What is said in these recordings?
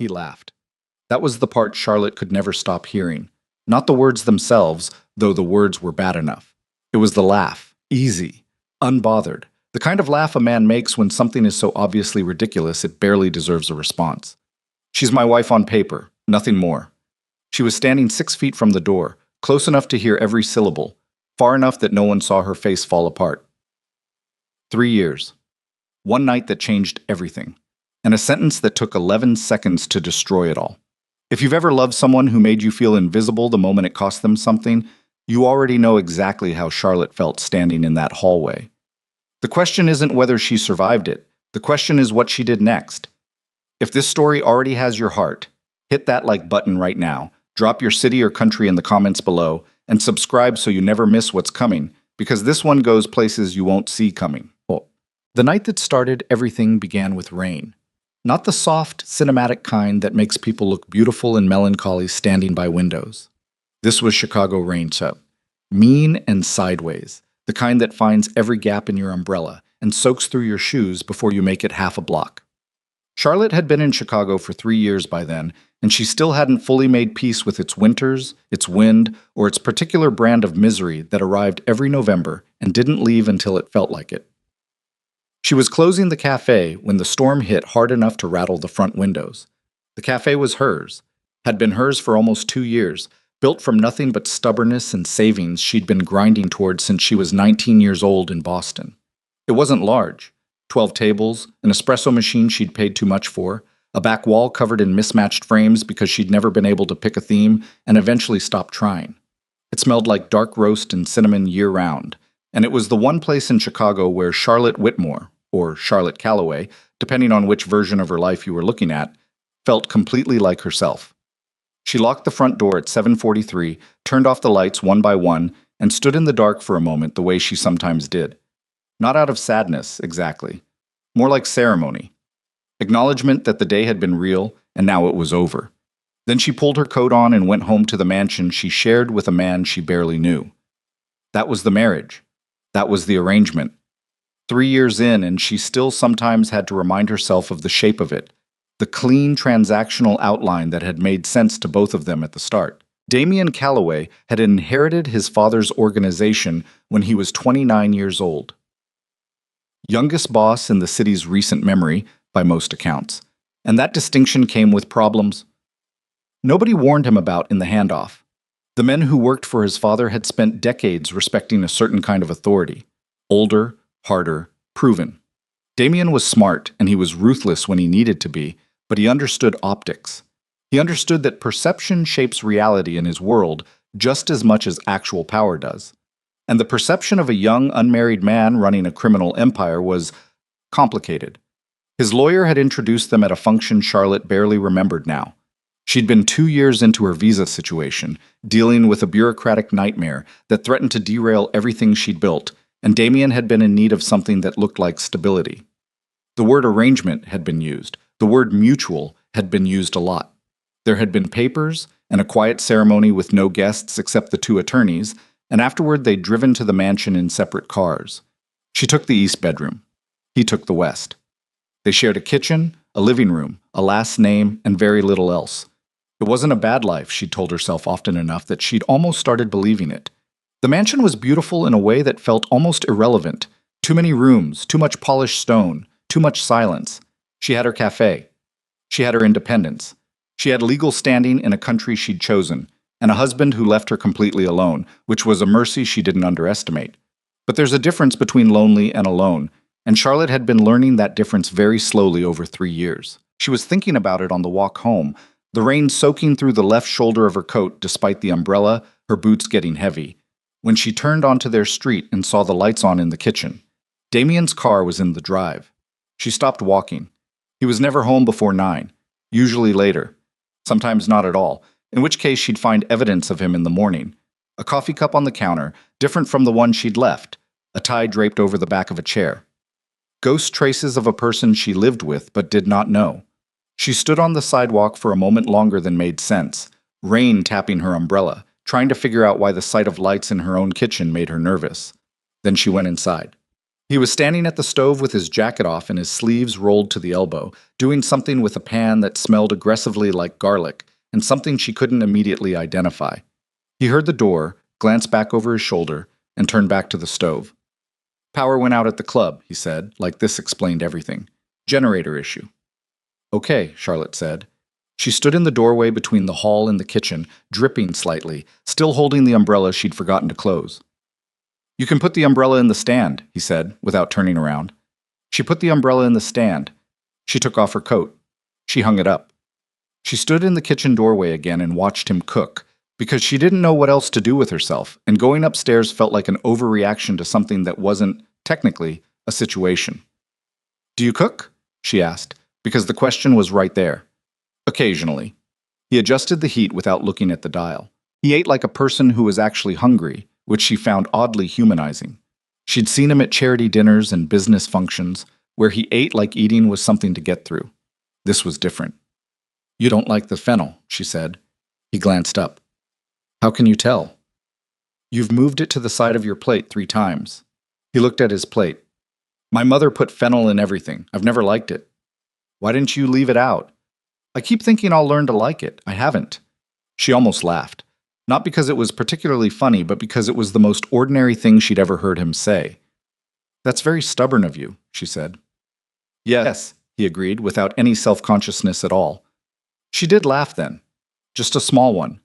He laughed. That was the part Charlotte could never stop hearing. Not the words themselves, though the words were bad enough. It was the laugh, easy, unbothered, the kind of laugh a man makes when something is so obviously ridiculous it barely deserves a response. She's my wife on paper, nothing more. She was standing 6 feet from the door, close enough to hear every syllable, far enough that no one saw her face fall apart. 3 years. One night that changed everything. And a sentence that took 11 seconds to destroy it all. If you've ever loved someone who made you feel invisible the moment it cost them something, you already know exactly how Charlotte felt standing in that hallway. The question isn't whether she survived it. The question is what she did next. If this story already has your heart, hit that like button right now, drop your city or country in the comments below, and subscribe so you never miss what's coming, because this one goes places you won't see coming. The night that started everything began with rain. Not the soft, cinematic kind that makes people look beautiful and melancholy standing by windows. This was Chicago rain, so mean and sideways, the kind that finds every gap in your umbrella and soaks through your shoes before you make it half a block. Charlotte had been in Chicago for 3 years by then, and she still hadn't fully made peace with its winters, its wind, or its particular brand of misery that arrived every November and didn't leave until it felt like it. She was closing the cafe when the storm hit hard enough to rattle the front windows. The cafe was hers, had been hers for almost 2 years, built from nothing but stubbornness and savings she'd been grinding toward since she was 19 years old in Boston. It wasn't large. 12 tables, an espresso machine she'd paid too much for, a back wall covered in mismatched frames because she'd never been able to pick a theme and eventually stopped trying. It smelled like dark roast and cinnamon year-round, and it was the one place in Chicago where Charlotte Whitmore, or Charlotte Calloway, depending on which version of her life you were looking at, felt completely like herself. She locked the front door at 7:43, turned off the lights one by one, and stood in the dark for a moment the way she sometimes did. Not out of sadness, exactly. More like ceremony. Acknowledgement that the day had been real, and now it was over. Then she pulled her coat on and went home to the mansion she shared with a man she barely knew. That was the marriage. That was the arrangement. 3 years in, and she still sometimes had to remind herself of the shape of it, the clean transactional outline that had made sense to both of them at the start. Damian Calloway had inherited his father's organization when he was 29 years old. Youngest boss in the city's recent memory, by most accounts, and that distinction came with problems nobody warned him about in the handoff. The men who worked for his father had spent decades respecting a certain kind of authority. Older, harder, proven. Damien was smart, and he was ruthless when he needed to be, but he understood optics. He understood that perception shapes reality in his world just as much as actual power does. And the perception of a young, unmarried man running a criminal empire was complicated. His lawyer had introduced them at a function Charlotte barely remembered now. She'd been 2 years into her visa situation, dealing with a bureaucratic nightmare that threatened to derail everything she'd built, and Damien had been in need of something that looked like stability. The word arrangement had been used. The word mutual had been used a lot. There had been papers and a quiet ceremony with no guests except the 2 attorneys, and afterward they'd driven to the mansion in separate cars. She took the east bedroom. He took the west. They shared a kitchen, a living room, a last name, and very little else. It wasn't a bad life, she'd told herself often enough that she'd almost started believing it. The mansion was beautiful in a way that felt almost irrelevant. Too many rooms, too much polished stone, too much silence. She had her cafe. She had her independence. She had legal standing in a country she'd chosen, and a husband who left her completely alone, which was a mercy she didn't underestimate. But there's a difference between lonely and alone, and Charlotte had been learning that difference very slowly over 3 years. She was thinking about it on the walk home, the rain soaking through the left shoulder of her coat despite the umbrella, her boots getting heavy. When she turned onto their street and saw the lights on in the kitchen. Damien's car was in the drive. She stopped walking. He was never home before 9, usually later. Sometimes not at all, in which case she'd find evidence of him in the morning. A coffee cup on the counter, different from the one she'd left, a tie draped over the back of a chair. Ghost traces of a person she lived with but did not know. She stood on the sidewalk for a moment longer than made sense, rain tapping her umbrella, trying to figure out why the sight of lights in her own kitchen made her nervous. Then she went inside. He was standing at the stove with his jacket off and his sleeves rolled to the elbow, doing something with a pan that smelled aggressively like garlic, and something she couldn't immediately identify. He heard the door, glanced back over his shoulder, and turned back to the stove. Power went out at the club, he said, like this explained everything. Generator issue. Okay, Charlotte said. She stood in the doorway between the hall and the kitchen, dripping slightly, still holding the umbrella she'd forgotten to close. You can put the umbrella in the stand, he said, without turning around. She put the umbrella in the stand. She took off her coat. She hung it up. She stood in the kitchen doorway again and watched him cook, because she didn't know what else to do with herself, and going upstairs felt like an overreaction to something that wasn't, technically, a situation. Do you cook? She asked, because the question was right there. Occasionally. He adjusted the heat without looking at the dial. He ate like a person who was actually hungry, which she found oddly humanizing. She'd seen him at charity dinners and business functions, where he ate like eating was something to get through. This was different. You don't like the fennel, she said. He glanced up. How can you tell? You've moved it to the side of your plate 3 times. He looked at his plate. My mother put fennel in everything. I've never liked it. Why didn't you leave it out? I keep thinking I'll learn to like it. I haven't. She almost laughed. Not because it was particularly funny, but because it was the most ordinary thing she'd ever heard him say. That's very stubborn of you, she said. Yes, he agreed, without any self-consciousness at all. She did laugh then. Just a small one.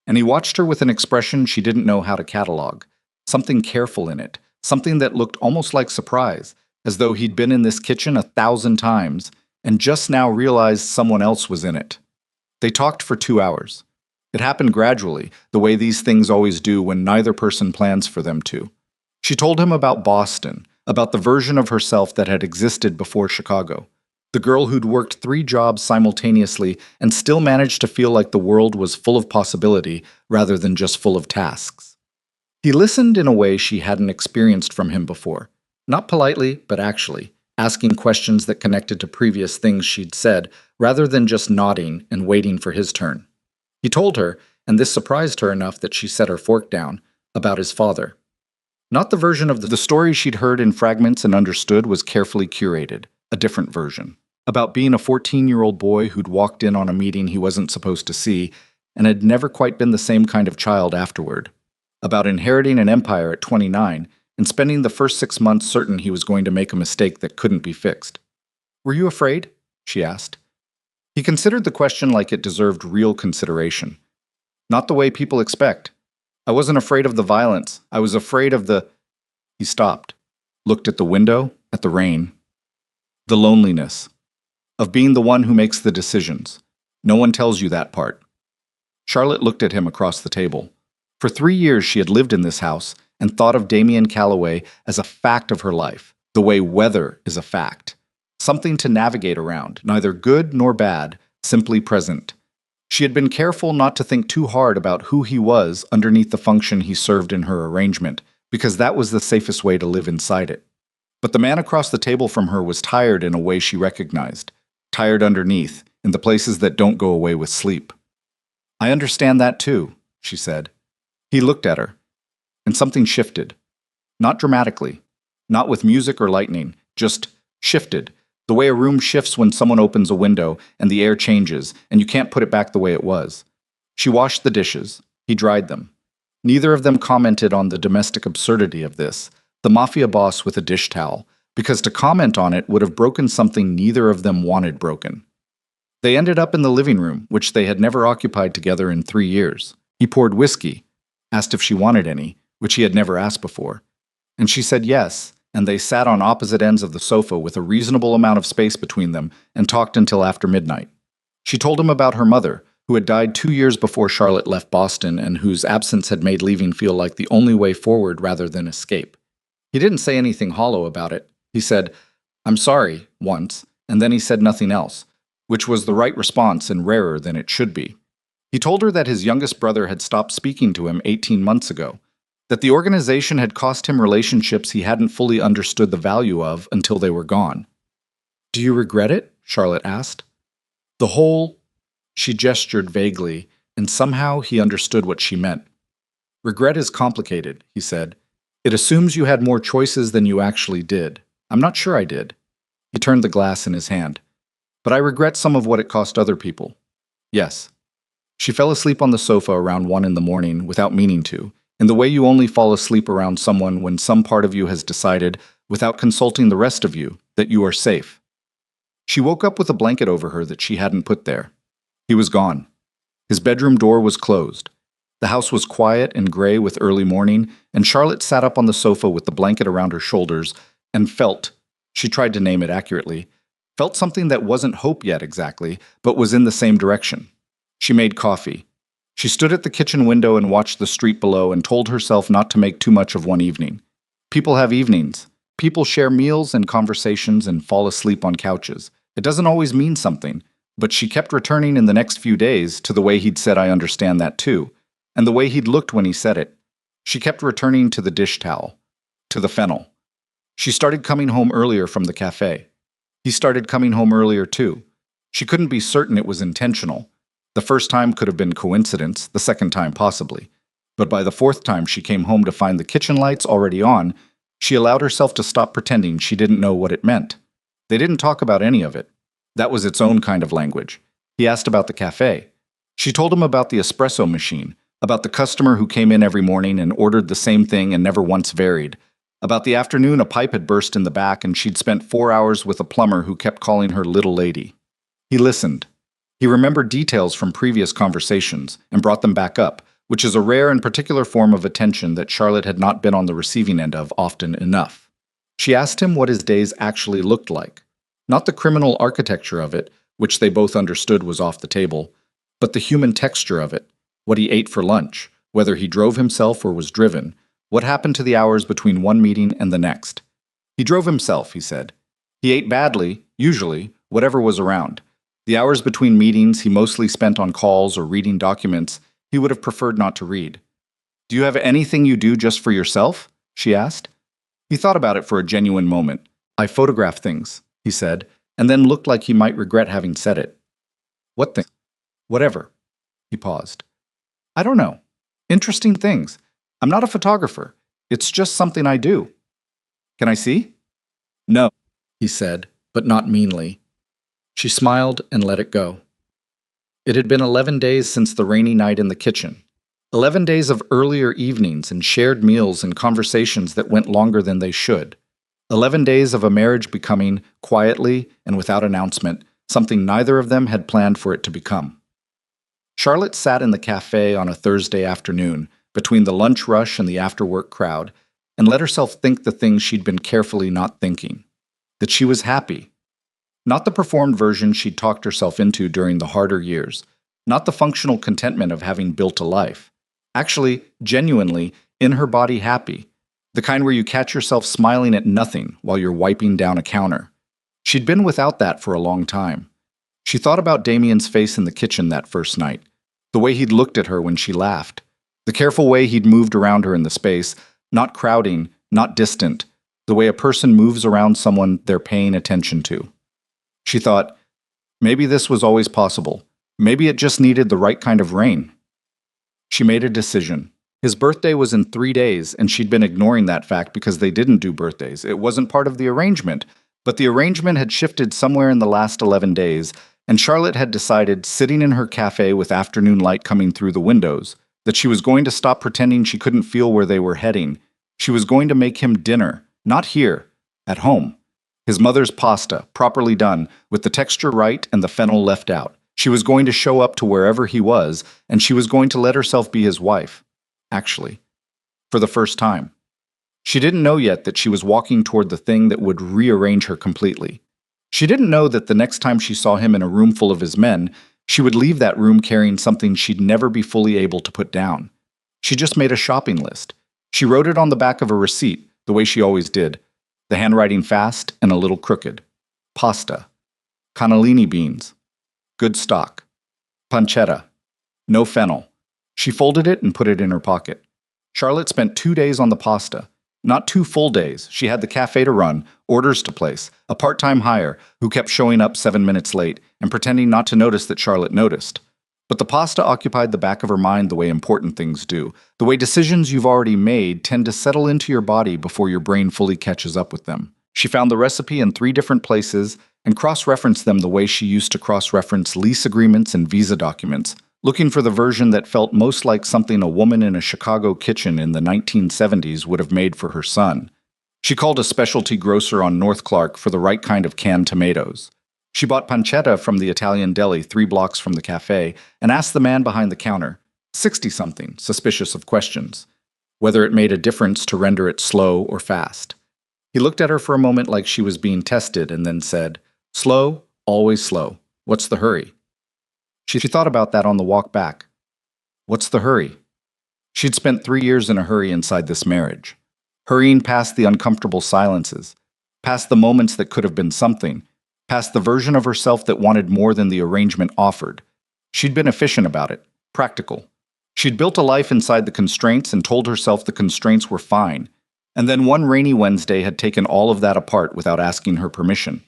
And he watched her with an expression she didn't know how to catalog. Something careful in it. Something that looked almost like surprise, as though he'd been in this kitchen 1,000 times, and just now realized someone else was in it. They talked for 2 hours. It happened gradually, the way these things always do when neither person plans for them to. She told him about Boston, about the version of herself that had existed before Chicago. The girl who'd worked 3 jobs simultaneously and still managed to feel like the world was full of possibility rather than just full of tasks. He listened in a way she hadn't experienced from him before. Not politely, but actually, asking questions that connected to previous things she'd said, rather than just nodding and waiting for his turn. He told her, and this surprised her enough that she set her fork down, about his father. Not the version of the story she'd heard in fragments and understood was carefully curated, a different version. About being a 14-year-old boy who'd walked in on a meeting he wasn't supposed to see, and had never quite been the same kind of child afterward. About inheriting an empire at 29, and spending the first 6 months certain he was going to make a mistake that couldn't be fixed. Were you afraid? She asked. He considered the question like it deserved real consideration. Not the way people expect. I wasn't afraid of the violence. I was afraid of the... He stopped, looked at the window, at the rain. The loneliness. Of being the one who makes the decisions. No one tells you that part. Charlotte looked at him across the table. For 3 years she had lived in this house and thought of Damien Calloway as a fact of her life, the way weather is a fact. Something to navigate around, neither good nor bad, simply present. She had been careful not to think too hard about who he was underneath the function he served in her arrangement, because that was the safest way to live inside it. But the man across the table from her was tired in a way she recognized. Tired underneath, in the places that don't go away with sleep. I understand that too, she said. He looked at her, and something shifted. Not dramatically, not with music or lightning, just shifted. The way a room shifts when someone opens a window and the air changes, and you can't put it back the way it was. She washed the dishes. He dried them. Neither of them commented on the domestic absurdity of this, the Mafia boss with a dish towel, because to comment on it would have broken something neither of them wanted broken. They ended up in the living room, which they had never occupied together in 3 years. He poured whiskey, asked if she wanted any, which he had never asked before. And she said yes, and they sat on opposite ends of the sofa with a reasonable amount of space between them and talked until after midnight. She told him about her mother, who had died 2 years before Charlotte left Boston and whose absence had made leaving feel like the only way forward rather than escape. He didn't say anything hollow about it. He said, "I'm sorry," once, and then he said nothing else, which was the right response and rarer than it should be. He told her that his youngest brother had stopped speaking to him 18 months ago, that the organization had cost him relationships he hadn't fully understood the value of until they were gone. "Do you regret it?" Charlotte asked. The whole... She gestured vaguely, and somehow he understood what she meant. "Regret is complicated," he said. It assumes you had more choices than you actually did. I'm not sure I did. He turned the glass in his hand. But I regret some of what it cost other people. Yes. She fell asleep on the sofa around 1 in the morning without meaning to, in the way you only fall asleep around someone when some part of you has decided, without consulting the rest of you, that you are safe. She woke up with a blanket over her that she hadn't put there. He was gone. His bedroom door was closed. The house was quiet and gray with early morning, and Charlotte sat up on the sofa with the blanket around her shoulders and felt, she tried to name it accurately, felt something that wasn't hope yet exactly, but was in the same direction. She made coffee. She stood at the kitchen window and watched the street below and told herself not to make too much of one evening. People have evenings. People share meals and conversations and fall asleep on couches. It doesn't always mean something, but she kept returning in the next few days to the way he'd said I understand that too, and the way he'd looked when he said it. She kept returning to the dish towel, to the fennel. She started coming home earlier from the cafe. He started coming home earlier too. She couldn't be certain it was intentional. The first time could have been coincidence, the second time possibly. But by the fourth time she came home to find the kitchen lights already on, she allowed herself to stop pretending she didn't know what it meant. They didn't talk about any of it. That was its own kind of language. He asked about the cafe. She told him about the espresso machine, about the customer who came in every morning and ordered the same thing and never once varied. About the afternoon a pipe had burst in the back and she'd spent 4 hours with a plumber who kept calling her little lady. He listened. He remembered details from previous conversations and brought them back up, which is a rare and particular form of attention that Charlotte had not been on the receiving end of often enough. She asked him what his days actually looked like. Not the criminal architecture of it, which they both understood was off the table, but the human texture of it, what he ate for lunch, whether he drove himself or was driven, what happened to the hours between one meeting and the next. He drove himself, he said. He ate badly, usually, whatever was around. The hours between meetings he mostly spent on calls or reading documents he would have preferred not to read. Do you have anything you do just for yourself? She asked. He thought about it for a genuine moment. I photograph things, he said, and then looked like he might regret having said it. What things? Whatever. He paused. I don't know. Interesting things. I'm not a photographer. It's just something I do. Can I see? No, he said, but not meanly. She smiled and let it go. It had been 11 days since the rainy night in the kitchen. 11 days of earlier evenings and shared meals and conversations that went longer than they should. 11 days of a marriage becoming, quietly and without announcement, something neither of them had planned for it to become. Charlotte sat in the cafe on a Thursday afternoon, between the lunch rush and the after-work crowd, and let herself think the things she'd been carefully not thinking. That she was happy. Not the performed version she'd talked herself into during the harder years. Not the functional contentment of having built a life. Actually, genuinely, in her body happy. The kind where you catch yourself smiling at nothing while you're wiping down a counter. She'd been without that for a long time. She thought about Damien's face in the kitchen that first night. The way he'd looked at her when she laughed. The careful way he'd moved around her in the space, not crowding, not distant. The way a person moves around someone they're paying attention to. She thought, maybe this was always possible. Maybe it just needed the right kind of rain. She made a decision. His birthday was in 3 days, and she'd been ignoring that fact because they didn't do birthdays. It wasn't part of the arrangement, but the arrangement had shifted somewhere in the last 11 days, and Charlotte had decided, sitting in her cafe with afternoon light coming through the windows, that she was going to stop pretending she couldn't feel where they were heading. She was going to make him dinner, not here, at home. His mother's pasta, properly done, with the texture right and the fennel left out. She was going to show up to wherever he was, and she was going to let herself be his wife. Actually, for the first time. She didn't know yet that she was walking toward the thing that would rearrange her completely. She didn't know that the next time she saw him in a room full of his men, she would leave that room carrying something she'd never be fully able to put down. She just made a shopping list. She wrote it on the back of a receipt, the way she always did. The handwriting fast and a little crooked. Pasta. Cannellini beans. Good stock. Pancetta. No fennel. She folded it and put it in her pocket. Charlotte spent 2 days on the pasta. Not 2 full days. She had the cafe to run, orders to place, a part-time hire who kept showing up 7 minutes late and pretending not to notice that Charlotte noticed. But the pasta occupied the back of her mind the way important things do, the way decisions you've already made tend to settle into your body before your brain fully catches up with them. She found the recipe in 3 different places and cross-referenced them the way she used to cross-reference lease agreements and visa documents, looking for the version that felt most like something a woman in a Chicago kitchen in the 1970s would have made for her son. She called a specialty grocer on North Clark for the right kind of canned tomatoes. She bought pancetta from the Italian deli 3 blocks from the cafe and asked the man behind the counter, 60-something, suspicious of questions, whether it made a difference to render it slow or fast. He looked at her for a moment like she was being tested and then said, "Slow, always slow. What's the hurry?" She thought about that on the walk back. What's the hurry? She'd spent 3 years in a hurry inside this marriage, hurrying past the uncomfortable silences, past the moments that could have been something, past the version of herself that wanted more than the arrangement offered. She'd been efficient about it, practical. She'd built a life inside the constraints and told herself the constraints were fine, and then one rainy Wednesday had taken all of that apart without asking her permission.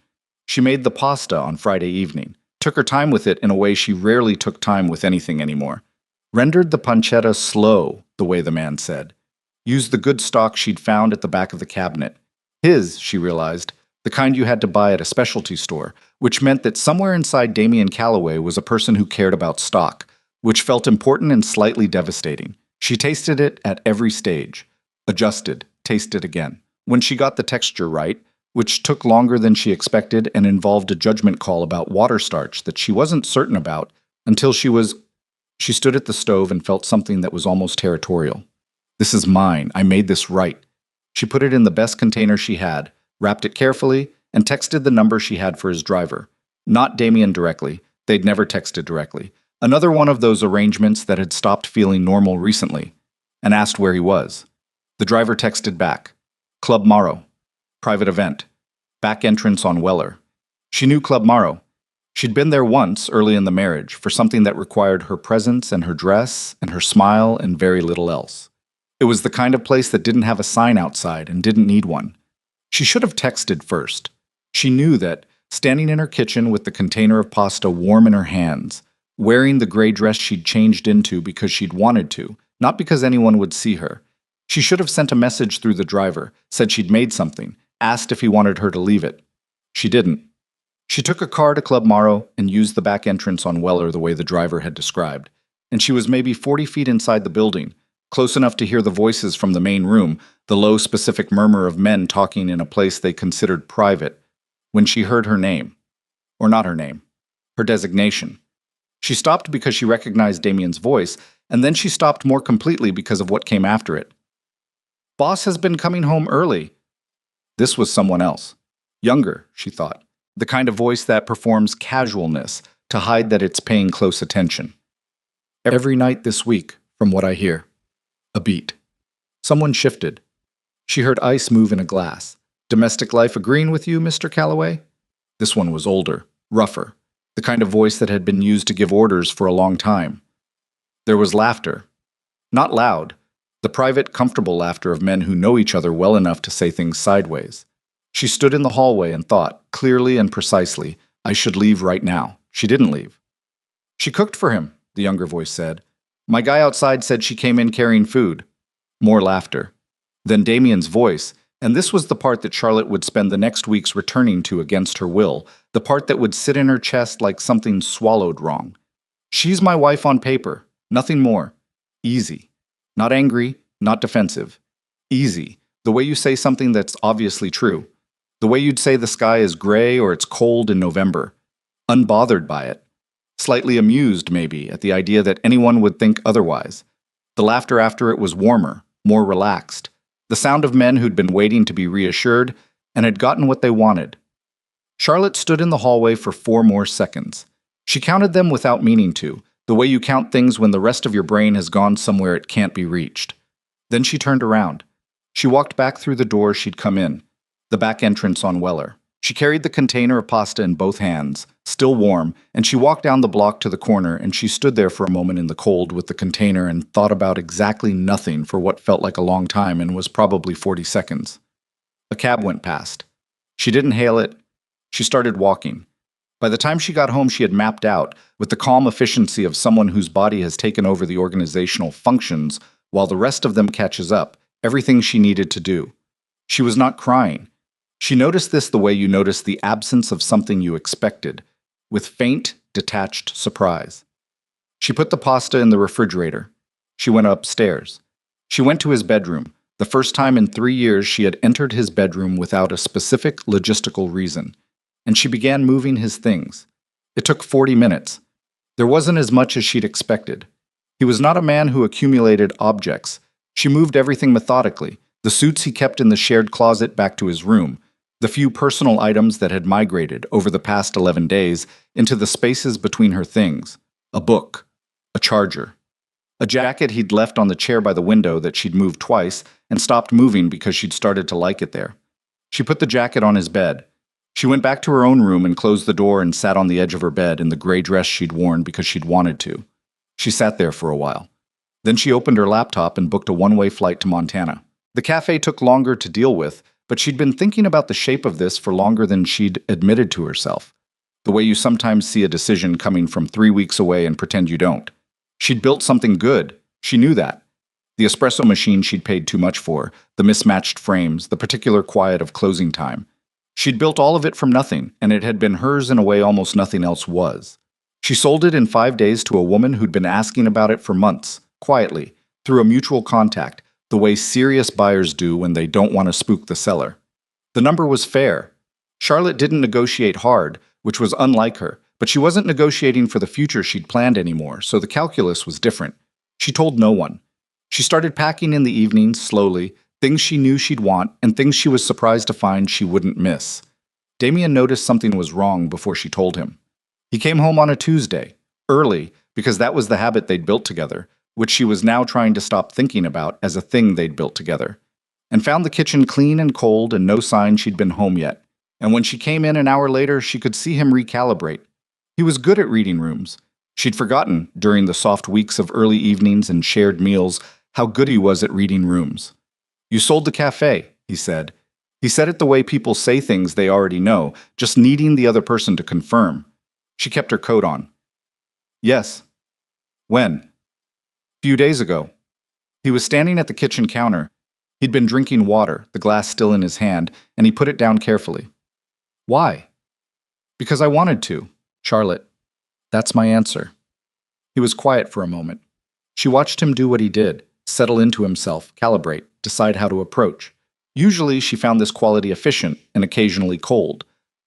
She made the pasta on Friday evening, took her time with it in a way she rarely took time with anything anymore. Rendered the pancetta slow, the way the man said. Used the good stock she'd found at the back of the cabinet. His, she realized, the kind you had to buy at a specialty store, which meant that somewhere inside Damien Calloway was a person who cared about stock, which felt important and slightly devastating. She tasted it at every stage. Adjusted, tasted again. When she got the texture right, which took longer than she expected and involved a judgment call about water starch that she wasn't certain about until she stood at the stove and felt something that was almost territorial. This is mine. I made this right. She put it in the best container she had, wrapped it carefully, and texted the number she had for his driver. Not Damien directly. They'd never texted directly. Another one of those arrangements that had stopped feeling normal recently, and asked where he was. The driver texted back. Club Morrow. Private event. Back entrance on Weller. She knew Club Morrow. She'd been there once early in the marriage for something that required her presence and her dress and her smile and very little else. It was the kind of place that didn't have a sign outside and didn't need one. She should have texted first. She knew that, standing in her kitchen with the container of pasta warm in her hands, wearing the gray dress she'd changed into because she'd wanted to, not because anyone would see her, she should have sent a message through the driver, said she'd made something, asked if he wanted her to leave it. She didn't. She took a car to Club Morrow and used the back entrance on Weller the way the driver had described, and she was maybe 40 feet inside the building, close enough to hear the voices from the main room, the low specific murmur of men talking in a place they considered private, when she heard her name. Or not her name. Her designation. She stopped because she recognized Damien's voice, and then she stopped more completely because of what came after it. "Boss has been coming home early." This was someone else. Younger, she thought. The kind of voice that performs casualness to hide that it's paying close attention. "Every night this week, from what I hear." A beat. Someone shifted. She heard ice move in a glass. "Domestic life agreeing with you, Mr. Calloway?" This one was older, rougher, the kind of voice that had been used to give orders for a long time. There was laughter. Not loud. The private, comfortable laughter of men who know each other well enough to say things sideways. She stood in the hallway and thought, clearly and precisely, I should leave right now. She didn't leave. "She cooked for him," the younger voice said. "My guy outside said she came in carrying food." More laughter. Then Damien's voice, and this was the part that Charlotte would spend the next weeks returning to against her will, the part that would sit in her chest like something swallowed wrong. "She's my wife on paper, nothing more. Easy. Not angry, not defensive. Easy, the way you say something that's obviously true. The way you'd say the sky is gray or it's cold in November. Unbothered by it. Slightly amused, maybe, at the idea that anyone would think otherwise. The laughter after it was warmer, more relaxed. The sound of men who'd been waiting to be reassured and had gotten what they wanted. Charlotte stood in the hallway for 4 more seconds. She counted them without meaning to, the way you count things when the rest of your brain has gone somewhere it can't be reached. Then she turned around. She walked back through the door she'd come in, the back entrance on Weller. She carried the container of pasta in both hands, still warm, and she walked down the block to the corner, and she stood there for a moment in the cold with the container and thought about exactly nothing for what felt like a long time and was probably 40 seconds. A cab went past. She didn't hail it. She started walking. By the time she got home, she had mapped out, with the calm efficiency of someone whose body has taken over the organizational functions while the rest of them catches up, everything she needed to do. She was not crying. She noticed this the way you notice the absence of something you expected, with faint, detached surprise. She put the pasta in the refrigerator. She went upstairs. She went to his bedroom, the first time in 3 years she had entered his bedroom without a specific logistical reason, and she began moving his things. It took 40 minutes. There wasn't as much as she'd expected. He was not a man who accumulated objects. She moved everything methodically, the suits he kept in the shared closet back to his room, the few personal items that had migrated over the past 11 days into the spaces between her things, a book, a charger, a jacket he'd left on the chair by the window that she'd moved twice and stopped moving because she'd started to like it there. She put the jacket on his bed. She went back to her own room and closed the door and sat on the edge of her bed in the gray dress she'd worn because she'd wanted to. She sat there for a while. Then she opened her laptop and booked a one-way flight to Montana. The cafe took longer to deal with, but she'd been thinking about the shape of this for longer than she'd admitted to herself. The way you sometimes see a decision coming from 3 weeks away and pretend you don't. She'd built something good. She knew that. The espresso machine she'd paid too much for, the mismatched frames, the particular quiet of closing time. She'd built all of it from nothing, and it had been hers in a way almost nothing else was. She sold it in 5 days to a woman who'd been asking about it for months, quietly, through a mutual contact, the way serious buyers do when they don't want to spook the seller. The number was fair. Charlotte didn't negotiate hard, which was unlike her, but she wasn't negotiating for the future she'd planned anymore, so the calculus was different. She told no one. She started packing in the evenings, slowly, things she knew she'd want and things she was surprised to find she wouldn't miss. Damien noticed something was wrong before she told him. He came home on a Tuesday, early, because that was the habit they'd built together, which she was now trying to stop thinking about as a thing they'd built together, and found the kitchen clean and cold and no sign she'd been home yet. And when she came in an hour later, she could see him recalibrate. He was good at reading rooms. She'd forgotten, during the soft weeks of early evenings and shared meals, how good he was at reading rooms. "You sold the cafe," he said. He said it the way people say things they already know, just needing the other person to confirm. She kept her coat on. "Yes." "When?" "Few days ago." He was standing at the kitchen counter. He'd been drinking water, the glass still in his hand, and he put it down carefully. "Why?" "Because I wanted to, Charlotte. That's my answer." He was quiet for a moment. She watched him do what he did, settle into himself, calibrate, decide how to approach. Usually she found this quality efficient and occasionally cold.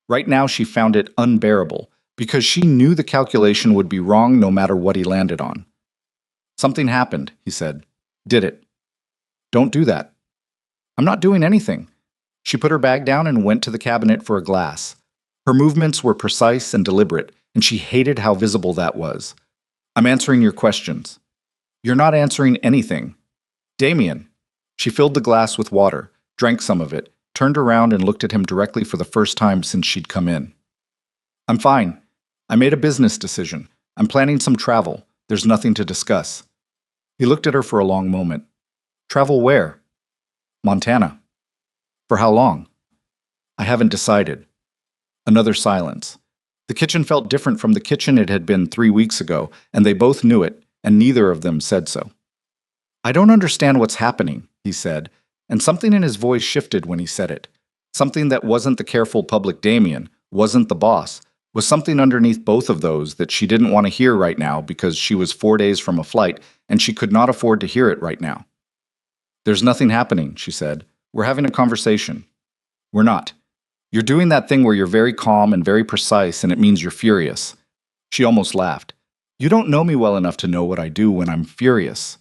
Right now she found it unbearable, because she knew the calculation would be wrong no matter what he landed on. "Something happened," he said. "Did it?" "Don't do that." "I'm not doing anything." She put her bag down and went to the cabinet for a glass. Her movements were precise and deliberate, and she hated how visible that was. "I'm answering your questions." "You're not answering anything." "Damien." She filled the glass with water, drank some of it, turned around and looked at him directly for the first time since she'd come in. "I'm fine. I made a business decision. I'm planning some travel. There's nothing to discuss." He looked at her for a long moment. "Travel where?" "Montana." "For how long?" "I haven't decided." Another silence. The kitchen felt different from the kitchen it had been 3 weeks ago, and they both knew it, and neither of them said so. "I don't understand what's happening," he said, and something in his voice shifted when he said it. Something that wasn't the careful public Damien, wasn't the boss, was something underneath both of those that she didn't want to hear right now because she was 4 days from a flight and she could not afford to hear it right now. "There's nothing happening," she said. "We're having a conversation." "We're not. You're doing that thing where you're very calm and very precise and it means you're furious." She almost laughed. "You don't know me well enough to know what I do when I'm furious."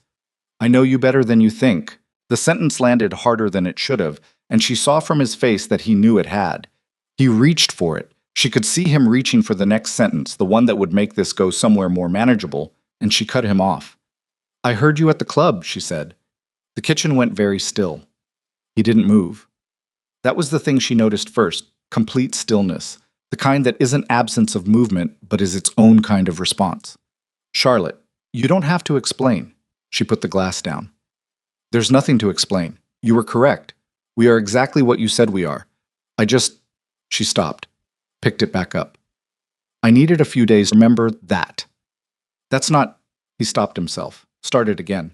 "I know you better than you think." The sentence landed harder than it should have, and she saw from his face that he knew it had. He reached for it. She could see him reaching for the next sentence, the one that would make this go somewhere more manageable, and she cut him off. "I heard you at the club," she said. The kitchen went very still. He didn't move. That was the thing she noticed first, complete stillness, the kind that isn't absence of movement, but is its own kind of response. "Charlotte, you don't have to explain." She put the glass down. "There's nothing to explain. You were correct. We are exactly what you said we are. I just..." She stopped, picked it back up. I needed a few days to remember that. That's not. He stopped himself, started again.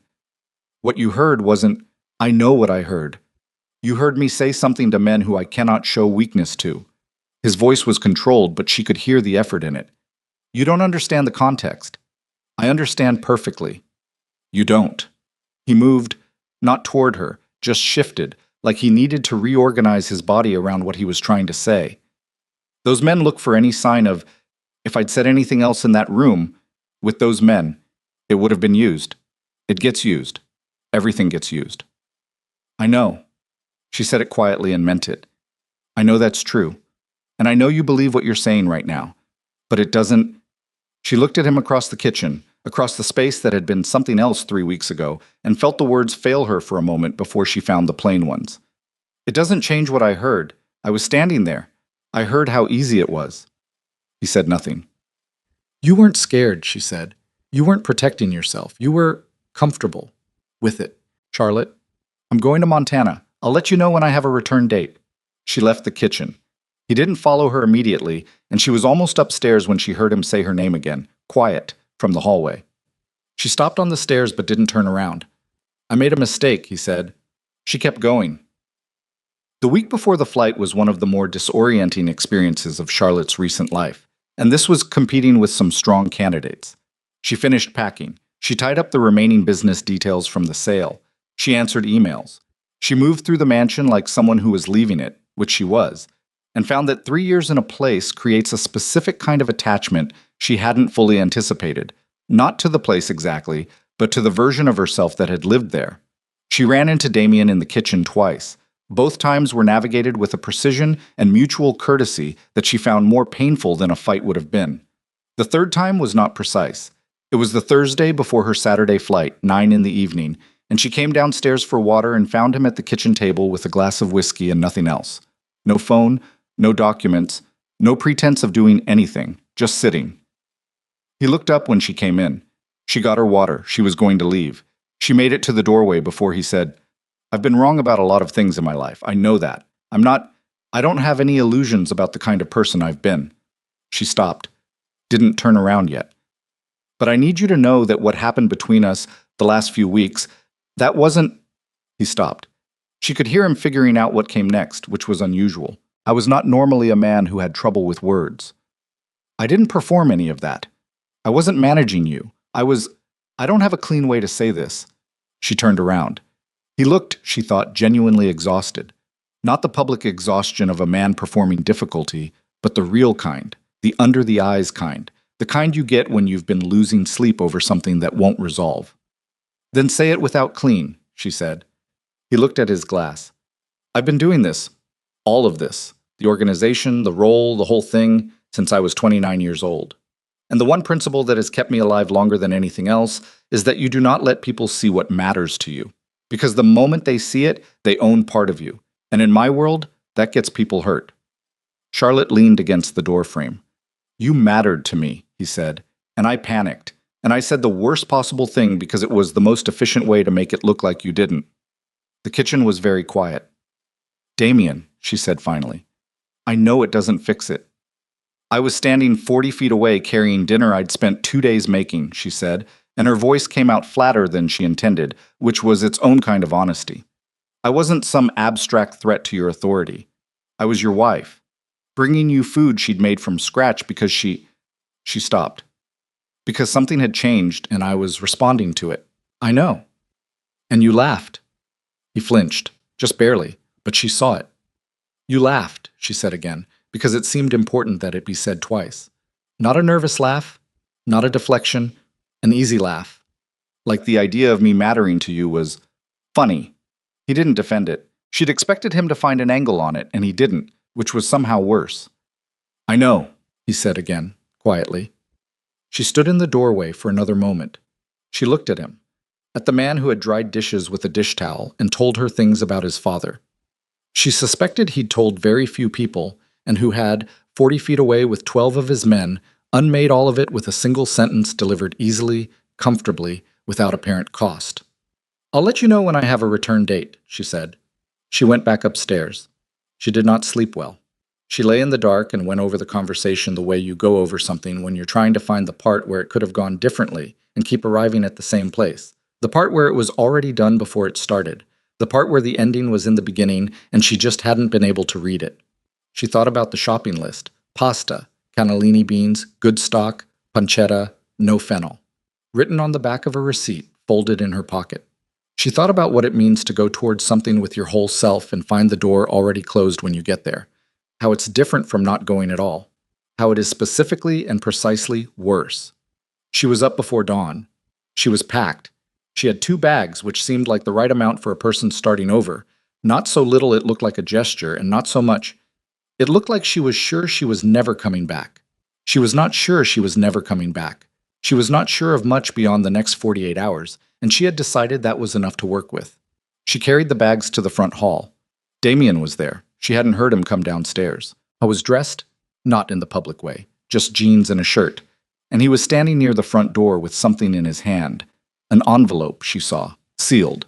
What you heard wasn't, I know what I heard. You heard me say something to men who I cannot show weakness to. His voice was controlled, but she could hear the effort in it. You don't understand the context. I understand perfectly. You don't. He moved, not toward her, just shifted, like he needed to reorganize his body around what he was trying to say. Those men look for any sign of, if I'd said anything else in that room, with those men, it would have been used. It gets used. Everything gets used. I know. She said it quietly and meant it. I know that's true. And I know you believe what you're saying right now. But it doesn't. She looked at him across the kitchen, across the space that had been something else 3 weeks ago, and felt the words fail her for a moment before she found the plain ones. It doesn't change what I heard. I was standing there. I heard how easy it was. He said nothing. You weren't scared, she said. You weren't protecting yourself. You were comfortable with it. Charlotte, I'm going to Montana. I'll let you know when I have a return date. She left the kitchen. He didn't follow her immediately, and she was almost upstairs when she heard him say her name again, quiet, from the hallway. She stopped on the stairs but didn't turn around. I made a mistake, he said. She kept going. The week before the flight was one of the more disorienting experiences of Charlotte's recent life, and this was competing with some strong candidates. She finished packing. She tied up the remaining business details from the sale. She answered emails. She moved through the mansion like someone who was leaving it, which she was, and found that 3 years in a place creates a specific kind of attachment she hadn't fully anticipated, not to the place exactly, but to the version of herself that had lived there. She ran into Damien in the kitchen twice. Both times were navigated with a precision and mutual courtesy that she found more painful than a fight would have been. The third time was not precise. It was the Thursday before her Saturday flight, 9 in the evening, and she came downstairs for water and found him at the kitchen table with a glass of whiskey and nothing else. No phone, no documents, no pretense of doing anything, just sitting. He looked up when she came in. She got her water. She was going to leave. She made it to the doorway before he said, I've been wrong about a lot of things in my life. I know that. I don't have any illusions about the kind of person I've been. She stopped. Didn't turn around yet. But I need you to know that what happened between us the last few weeks, that wasn't. He stopped. She could hear him figuring out what came next, which was unusual. I was not normally a man who had trouble with words. I didn't perform any of that. I wasn't managing you. I don't have a clean way to say this. She turned around. He looked, she thought, genuinely exhausted. Not the public exhaustion of a man performing difficulty, but the real kind, the under-the-eyes kind, the kind you get when you've been losing sleep over something that won't resolve. Then say it without clean, she said. He looked at his glass. I've been doing this, all of this, the organization, the role, the whole thing, since I was 29 years old. And the one principle that has kept me alive longer than anything else is that you do not let people see what matters to you. Because the moment they see it, they own part of you. And in my world, that gets people hurt. Charlotte leaned against the doorframe. You mattered to me, he said, and I panicked. And I said the worst possible thing because it was the most efficient way to make it look like you didn't. The kitchen was very quiet. Damien, she said finally, I know it doesn't fix it. I was standing 40 feet away carrying dinner I'd spent 2 days making, she said, and her voice came out flatter than she intended, which was its own kind of honesty. I wasn't some abstract threat to your authority. I was your wife, bringing you food she'd made from scratch because she stopped. Because something had changed and I was responding to it. I know. And you laughed. He flinched, just barely, but she saw it. You laughed, she said again, because it seemed important that it be said twice. Not a nervous laugh, not a deflection, an easy laugh. Like the idea of me mattering to you was funny. He didn't defend it. She'd expected him to find an angle on it, and he didn't, which was somehow worse. I know, he said again, quietly. She stood in the doorway for another moment. She looked at him, at the man who had dried dishes with a dish towel and told her things about his father. She suspected he'd told very few people, and who had, 40 feet away with 12 of his men, unmade all of it with a single sentence delivered easily, comfortably, without apparent cost. I'll let you know when I have a return date, she said. She went back upstairs. She did not sleep well. She lay in the dark and went over the conversation the way you go over something when you're trying to find the part where it could have gone differently and keep arriving at the same place. The part where it was already done before it started. The part where the ending was in the beginning and she just hadn't been able to read it. She thought about the shopping list. Pasta, cannellini beans, good stock, pancetta, no fennel. Written on the back of a receipt, folded in her pocket. She thought about what it means to go towards something with your whole self and find the door already closed when you get there. How it's different from not going at all. How it is specifically and precisely worse. She was up before dawn. She was packed. She had 2 bags, which seemed like the right amount for a person starting over. Not so little it looked like a gesture, and not so much. It looked like she was sure she was never coming back. She was not sure she was never coming back. She was not sure of much beyond the next 48 hours, and she had decided that was enough to work with. She carried the bags to the front hall. Damien was there. She hadn't heard him come downstairs. I was dressed, not in the public way, just jeans and a shirt, and he was standing near the front door with something in his hand. An envelope, she saw, sealed.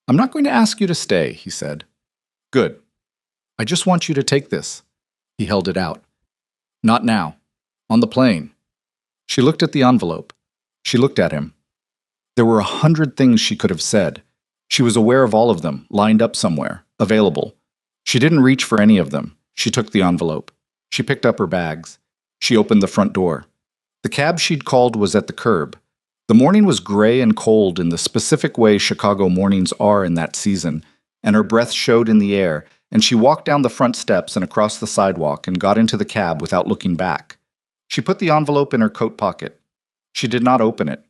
"I'm not going to ask you to stay," he said. "Good. I just want you to take this." He held it out. "Not now. On the plane." She looked at the envelope. She looked at him. There were 100 things she could have said. She was aware of all of them, lined up somewhere, available. She didn't reach for any of them. She took the envelope. She picked up her bags. She opened the front door. The cab she'd called was at the curb. The morning was gray and cold in the specific way Chicago mornings are in that season, and her breath showed in the air, and she walked down the front steps and across the sidewalk and got into the cab without looking back. She put the envelope in her coat pocket. She did not open it.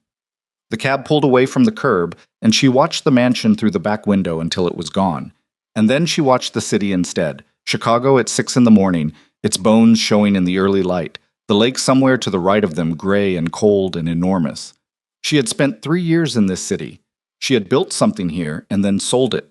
The cab pulled away from the curb, and she watched the mansion through the back window until it was gone. And then she watched the city instead. Chicago at 6 in the morning, its bones showing in the early light, the lake somewhere to the right of them gray and cold and enormous. She had spent 3 years in this city. She had built something here and then sold it.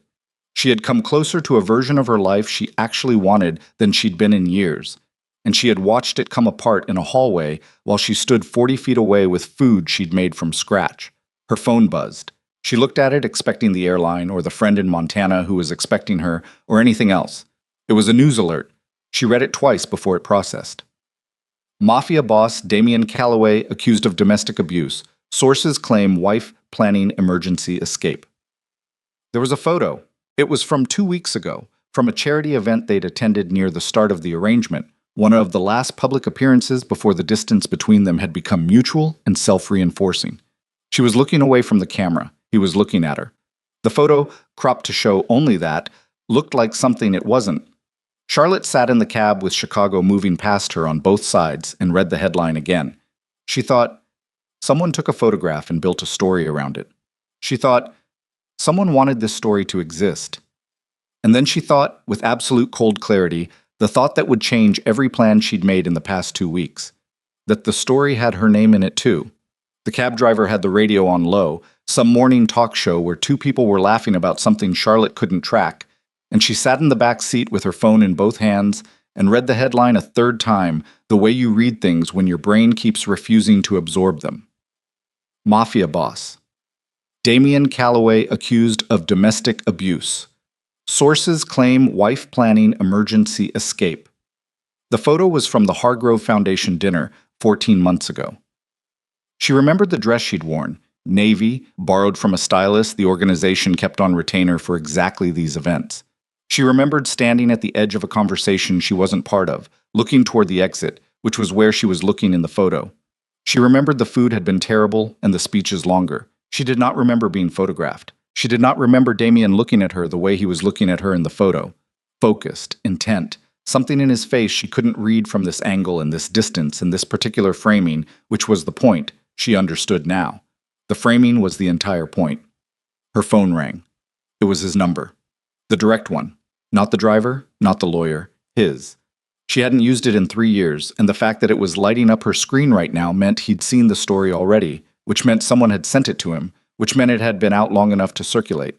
She had come closer to a version of her life she actually wanted than she'd been in years. And she had watched it come apart in a hallway while she stood 40 feet away with food she'd made from scratch. Her phone buzzed. She looked at it expecting the airline or the friend in Montana who was expecting her or anything else. It was a news alert. She read it twice before it processed. Mafia boss Damien Calloway accused of domestic abuse. Sources claim wife planning emergency escape. There was a photo. It was from 2 weeks ago, from a charity event they'd attended near the start of the arrangement, one of the last public appearances before the distance between them had become mutual and self-reinforcing. She was looking away from the camera. He was looking at her. The photo, cropped to show only that, looked like something it wasn't. Charlotte sat in the cab with Chicago moving past her on both sides and read the headline again. She thought, someone took a photograph and built a story around it. She thought, someone wanted this story to exist. And then she thought, with absolute cold clarity, the thought that would change every plan she'd made in the past 2 weeks. That the story had her name in it too. The cab driver had the radio on low, some morning talk show where 2 people were laughing about something Charlotte couldn't track, and she sat in the back seat with her phone in both hands and read the headline a 3rd time, the way you read things when your brain keeps refusing to absorb them. Mafia boss. Damien Calloway accused of domestic abuse. Sources claim wife planning emergency escape. The photo was from the Hargrove Foundation dinner 14 months ago. She remembered the dress she'd worn, navy, borrowed from a stylist the organization kept on retainer for exactly these events. She remembered standing at the edge of a conversation she wasn't part of, looking toward the exit, which was where she was looking in the photo. She remembered the food had been terrible and the speeches longer. She did not remember being photographed. She did not remember Damien looking at her the way he was looking at her in the photo. Focused, intent, something in his face she couldn't read from this angle and this distance and this particular framing, which was the point. She understood now. The framing was the entire point. Her phone rang. It was his number. The direct one. Not the driver, not the lawyer. His. She hadn't used it in 3 years, and the fact that it was lighting up her screen right now meant he'd seen the story already, which meant someone had sent it to him, which meant it had been out long enough to circulate.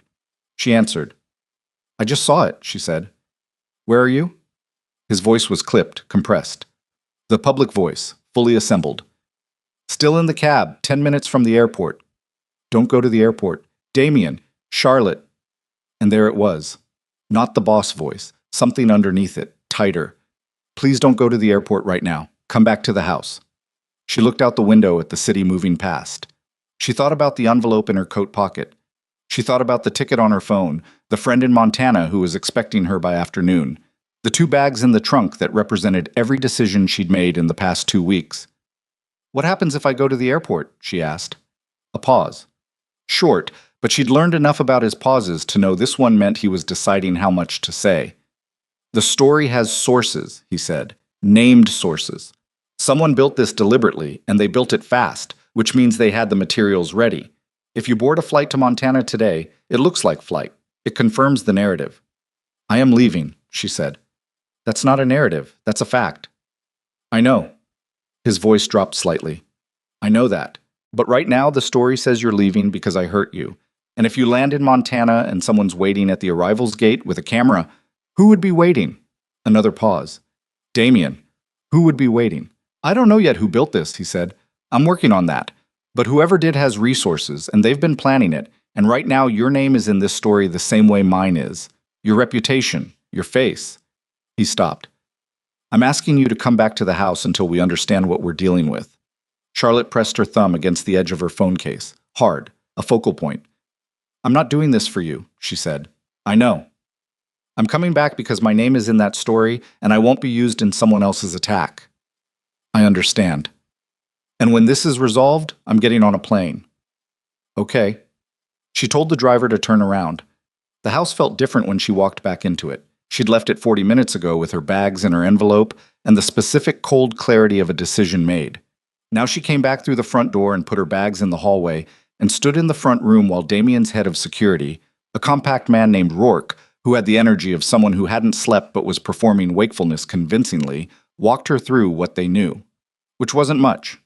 She answered. "I just saw it," she said. "Where are you?" His voice was clipped, compressed. The public voice, fully assembled. "Still in the cab, 10 minutes from the airport." "Don't go to the airport." "Damien, Charlotte." And there it was. Not the boss voice, something underneath it, tighter. Please don't go to the airport right now. Come back to the house. She looked out the window at the city moving past. She thought about the envelope in her coat pocket. She thought about the ticket on her phone, the friend in Montana who was expecting her by afternoon, the 2 bags in the trunk that represented every decision she'd made in the past 2 weeks. What happens if I go to the airport? She asked. A pause. Short, but she'd learned enough about his pauses to know this one meant he was deciding how much to say. The story has sources, he said. Named sources. Someone built this deliberately, and they built it fast, which means they had the materials ready. If you board a flight to Montana today, it looks like flight. It confirms the narrative. I am leaving, she said. That's not a narrative. That's a fact. I know. His voice dropped slightly. I know that. But right now, the story says you're leaving because I hurt you. And if you land in Montana and someone's waiting at the arrivals gate with a camera, who would be waiting? Another pause. Damien. Who would be waiting? I don't know yet who built this, he said. I'm working on that. But whoever did has resources, and they've been planning it. And right now, your name is in this story the same way mine is. Your reputation. Your face. He stopped. I'm asking you to come back to the house until we understand what we're dealing with. Charlotte pressed her thumb against the edge of her phone case. Hard. A focal point. I'm not doing this for you, she said. I know. I'm coming back because my name is in that story, and I won't be used in someone else's attack. I understand. And when this is resolved, I'm getting on a plane. Okay. She told the driver to turn around. The house felt different when she walked back into it. She'd left it 40 minutes ago with her bags in her envelope and the specific cold clarity of a decision made. Now she came back through the front door and put her bags in the hallway and stood in the front room while Damien's head of security, a compact man named Rourke, who had the energy of someone who hadn't slept but was performing wakefulness convincingly, walked her through what they knew. Which wasn't much.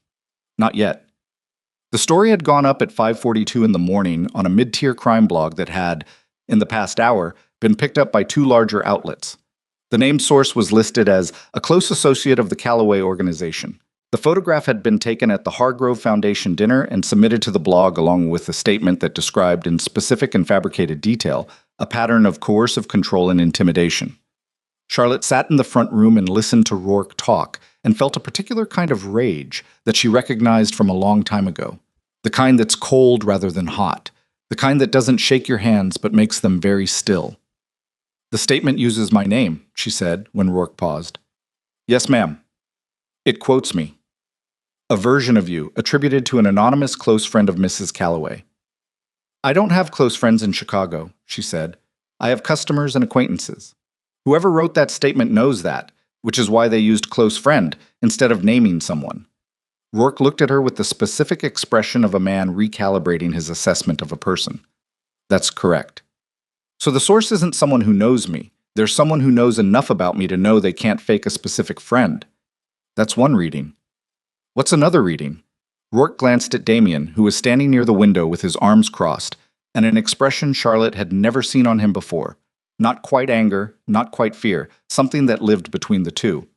Not yet. The story had gone up at 5:42 in the morning on a mid-tier crime blog that had, in the past hour, been picked up by 2 larger outlets. The named source was listed as a close associate of the Callaway organization. The photograph had been taken at the Hargrove Foundation dinner and submitted to the blog along with a statement that described in specific and fabricated detail a pattern of coercive control and intimidation. Charlotte sat in the front room and listened to Rourke talk and felt a particular kind of rage that she recognized from a long time ago. The kind that's cold rather than hot. The kind that doesn't shake your hands but makes them very still. The statement uses my name, she said when Rourke paused. Yes, ma'am. It quotes me. A version of you attributed to an anonymous close friend of Mrs. Callaway. I don't have close friends in Chicago, she said. I have customers and acquaintances. Whoever wrote that statement knows that, which is why they used close friend instead of naming someone. Rourke looked at her with the specific expression of a man recalibrating his assessment of a person. That's correct. So the source isn't someone who knows me. There's someone who knows enough about me to know they can't fake a specific friend. That's one reading. What's another reading? Rourke glanced at Damien, who was standing near the window with his arms crossed, and an expression Charlotte had never seen on him before. Not quite anger, not quite fear, something that lived between the two.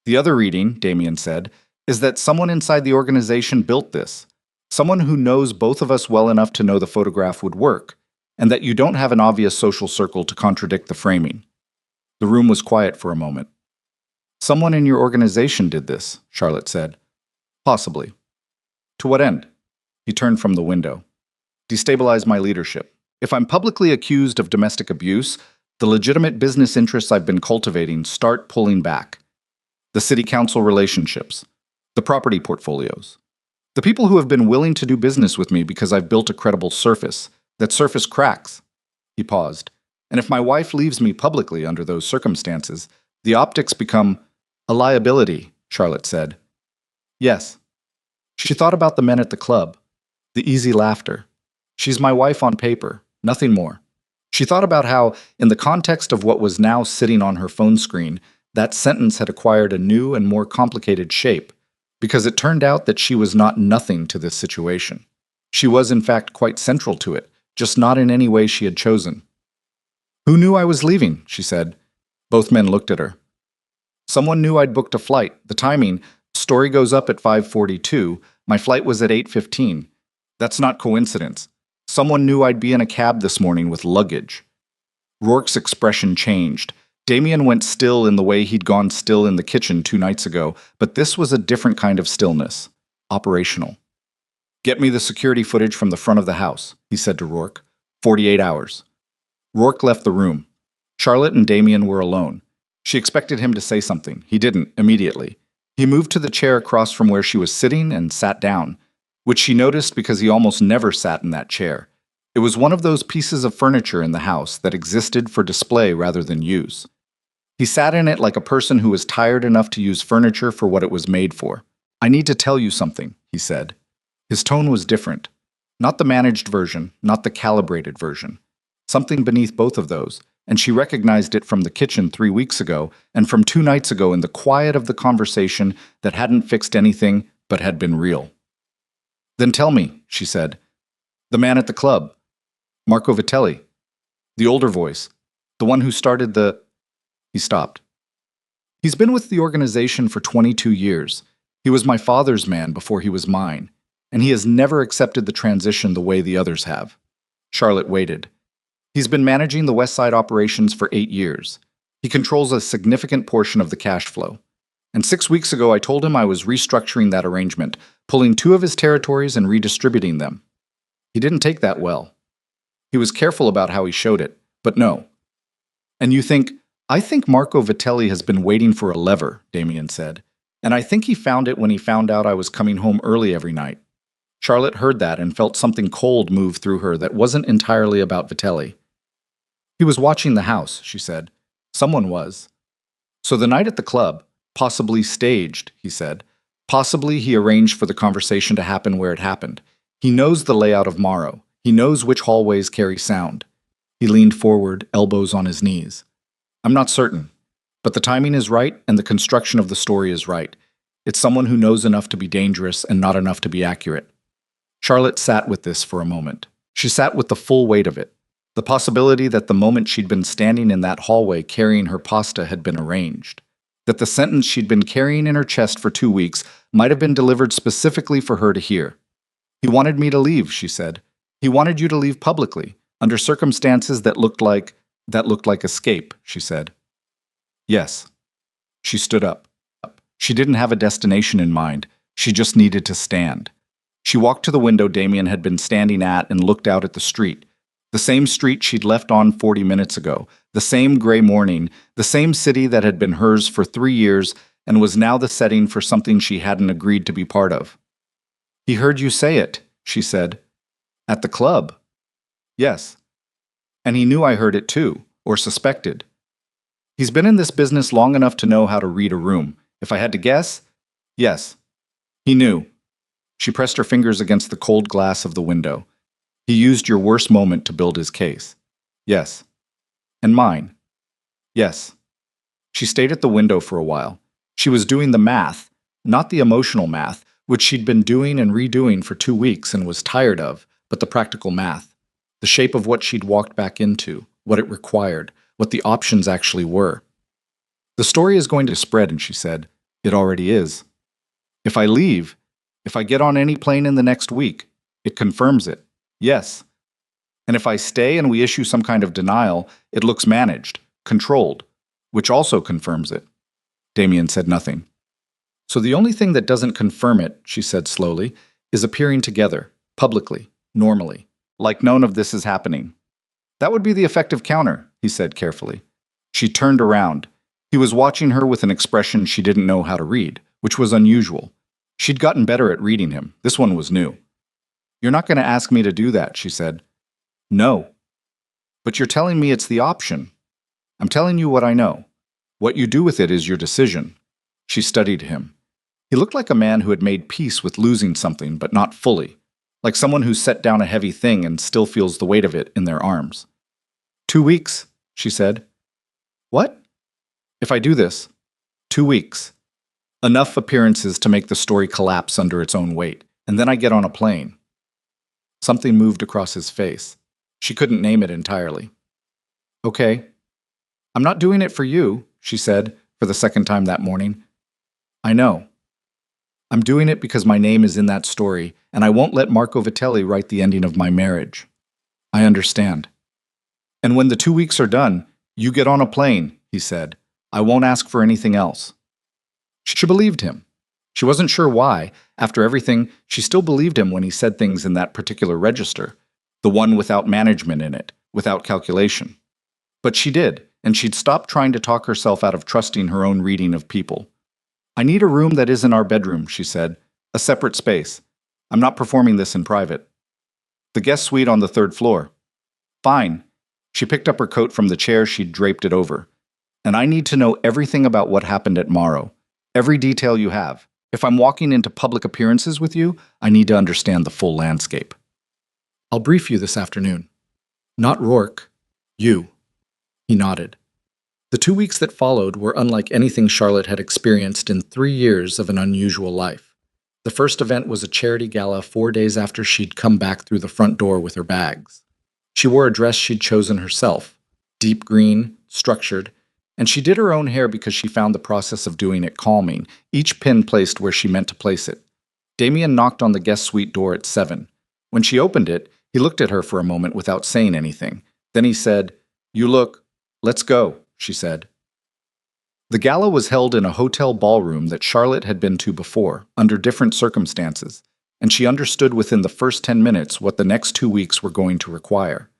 The other reading, Damien said, is that someone inside the organization built this. Someone who knows both of us well enough to know the photograph would work, and that you don't have an obvious social circle to contradict the framing. The room was quiet for a moment. Someone in your organization did this, Charlotte said. Possibly. To what end? He turned from the window. Destabilize my leadership. If I'm publicly accused of domestic abuse, the legitimate business interests I've been cultivating start pulling back. The city council relationships. The property portfolios. The people who have been willing to do business with me because I've built a credible surface. That surface cracks. He paused. And if my wife leaves me publicly under those circumstances, the optics become a liability, Charlotte said. Yes. She thought about the men at the club. The easy laughter. She's my wife on paper, nothing more. She thought about how, in the context of what was now sitting on her phone screen, that sentence had acquired a new and more complicated shape, because it turned out that she was not nothing to this situation. She was, in fact, quite central to it, just not in any way she had chosen. Who knew I was leaving? She said. Both men looked at her. Someone knew I'd booked a flight. The timing, story goes up at 5:42. My flight was at 8:15. That's not coincidence. Someone knew I'd be in a cab this morning with luggage. Rourke's expression changed. Damien went still in the way he'd gone still in the kitchen 2 nights ago, but this was a different kind of stillness. Operational. "Get me the security footage from the front of the house," he said to Rourke. 48 hours. Rourke left the room. Charlotte and Damien were alone. She expected him to say something. He didn't, immediately. He moved to the chair across from where she was sitting and sat down, which she noticed because he almost never sat in that chair. It was one of those pieces of furniture in the house that existed for display rather than use. He sat in it like a person who was tired enough to use furniture for what it was made for. "I need to tell you something," he said. His tone was different. Not the managed version, not the calibrated version. Something beneath both of those, and she recognized it from the kitchen 3 weeks ago and from 2 nights ago in the quiet of the conversation that hadn't fixed anything but had been real. "Then tell me," she said. "The man at the club. Marco Vitelli. The older voice. The one who started the—" He stopped. "He's been with the organization for 22 years. He was my father's man before he was mine, and he has never accepted the transition the way the others have." Charlotte waited. "He's been managing the West Side operations for 8 years. He controls a significant portion of the cash flow. And 6 weeks ago I told him I was restructuring that arrangement, pulling 2 of his territories and redistributing them. He didn't take that well. He was careful about how he showed it, but no." "And you think—" "I think Marco Vitelli has been waiting for a lever," Damien said. "And I think he found it when he found out I was coming home early every night." Charlotte heard that and felt something cold move through her that wasn't entirely about Vitelli. "He was watching the house," she said. "Someone was." "So the night at the club, possibly staged," he said. "Possibly he arranged for the conversation to happen where it happened. He knows the layout of Morrow. He knows which hallways carry sound." He leaned forward, elbows on his knees. "I'm not certain, but the timing is right and the construction of the story is right. It's someone who knows enough to be dangerous and not enough to be accurate." Charlotte sat with this for a moment. She sat with the full weight of it. The possibility that the moment she'd been standing in that hallway carrying her pasta had been arranged. That the sentence she'd been carrying in her chest for 2 weeks might have been delivered specifically for her to hear. "He wanted me to leave," she said. "He wanted you to leave publicly, under circumstances that looked like escape," she said. "Yes." She stood up. She didn't have a destination in mind. She just needed to stand. She walked to the window Damien had been standing at and looked out at the street. The same street she'd left on 40 minutes ago. The same gray morning. The same city that had been hers for 3 years and was now the setting for something she hadn't agreed to be part of. "He heard you say it," she said. "At the club." "Yes. And he knew I heard it too, or suspected. He's been in this business long enough to know how to read a room. If I had to guess, yes. He knew." She pressed her fingers against the cold glass of the window. "He used your worst moment to build his case." "Yes." "And mine." "Yes." She stayed at the window for a while. She was doing the math, not the emotional math, which she'd been doing and redoing for 2 weeks and was tired of, but the practical math. The shape of what she'd walked back into, what it required, what the options actually were. "The story is going to spread," and she said, "It already is. If I leave, if I get on any plane in the next week, it confirms it. Yes. And if I stay and we issue some kind of denial, it looks managed, controlled, which also confirms it." Damien said nothing. "So the only thing that doesn't confirm it," she said slowly, "is appearing together, publicly, normally, like none of this is happening." "That would be the effective counter," he said carefully. She turned around. He was watching her with an expression she didn't know how to read, which was unusual. She'd gotten better at reading him. This one was new. "You're not going to ask me to do that," she said. "No." "But you're telling me it's the option." "I'm telling you what I know. What you do with it is your decision." She studied him. He looked like a man who had made peace with losing something, but not fully. Like someone who set down a heavy thing and still feels the weight of it in their arms. 2 weeks, she said. "What?" "If I do this. 2 weeks. Enough appearances to make the story collapse under its own weight, and then I get on a plane." Something moved across his face. She couldn't name it entirely. "Okay. I'm not doing it for you," she said, for the second time that morning. "I know. I'm doing it because my name is in that story, and I won't let Marco Vitelli write the ending of my marriage." "I understand." "And when the 2 weeks are done, you get on a plane," he said. I won't ask for anything else. She believed him. She wasn't sure why. After everything, she still believed him when he said things in that particular register, the one without management in it, without calculation. But she did, and she'd stopped trying to talk herself out of trusting her own reading of people. I need a room that isn't our bedroom, she said, a separate space. I'm not performing this in private. The guest suite on the third floor. Fine. She picked up her coat from the chair she'd draped it over. And I need to know everything about what happened at Morrow. Every detail you have. If I'm walking into public appearances with you, I need to understand the full landscape. I'll brief you this afternoon. Not Rourke. You. He nodded. The 2 weeks that followed were unlike anything Charlotte had experienced in 3 years of an unusual life. The first event was a charity gala 4 days after she'd come back through the front door with her bags. She wore a dress she'd chosen herself, deep green, structured, and she did her own hair because she found the process of doing it calming, each pin placed where she meant to place it. Damien knocked on the guest suite door at 7. When she opened it, he looked at her for a moment without saying anything. Then he said, "You look. Let's go," she said. The gala was held in a hotel ballroom that Charlotte had been to before, under different circumstances, and she understood within the first 10 minutes what the next 2 weeks were going to require.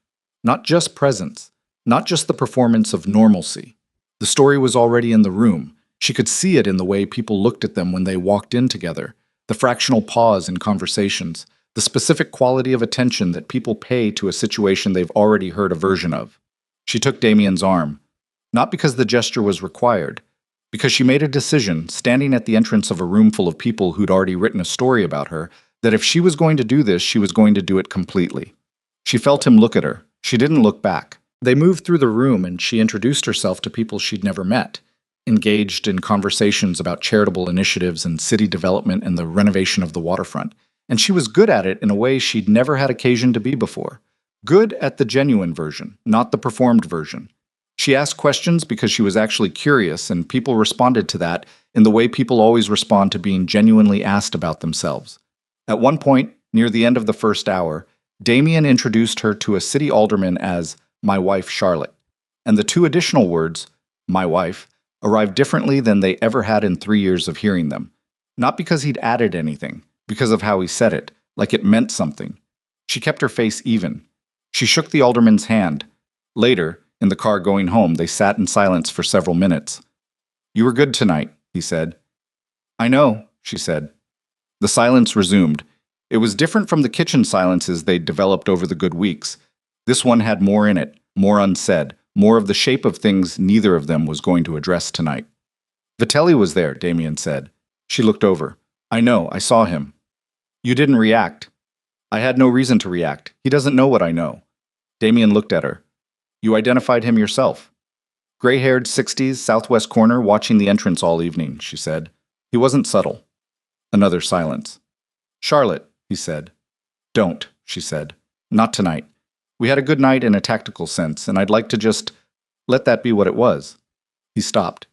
Not just presence, not just the performance of normalcy. The story was already in the room. She could see it in the way people looked at them when they walked in together, the fractional pause in conversations, the specific quality of attention that people pay to a situation they've already heard a version of. She took Damien's arm, not because the gesture was required, because she made a decision, standing at the entrance of a room full of people who'd already written a story about her, that if she was going to do this, she was going to do it completely. She felt him look at her. She didn't look back. They moved through the room and she introduced herself to people she'd never met, engaged in conversations about charitable initiatives and city development and the renovation of the waterfront. And she was good at it in a way she'd never had occasion to be before. Good at the genuine version, not the performed version. She asked questions because she was actually curious, and people responded to that in the way people always respond to being genuinely asked about themselves. At one point, near the end of the first hour, Damien introduced her to a city alderman as my wife Charlotte, and the 2 additional words, my wife, arrived differently than they ever had in 3 years of hearing them. Not because he'd added anything, because of how he said it, like it meant something. She kept her face even. She shook the alderman's hand. Later, in the car going home, they sat in silence for several minutes. You were good tonight, he said. I know, she said. The silence resumed. It was different from the kitchen silences they'd developed over the good weeks. This one had more in it, more unsaid, more of the shape of things neither of them was going to address tonight. Vitelli was there, Damien said. She looked over. I know, I saw him. You didn't react. I had no reason to react. He doesn't know what I know. Damien looked at her. You identified him yourself. Gray-haired 60s, southwest corner, watching the entrance all evening, she said. He wasn't subtle. Another silence. Charlotte, he said. Don't, she said. Not tonight. We had a good night in a tactical sense, and I'd like to just let that be what it was. He stopped.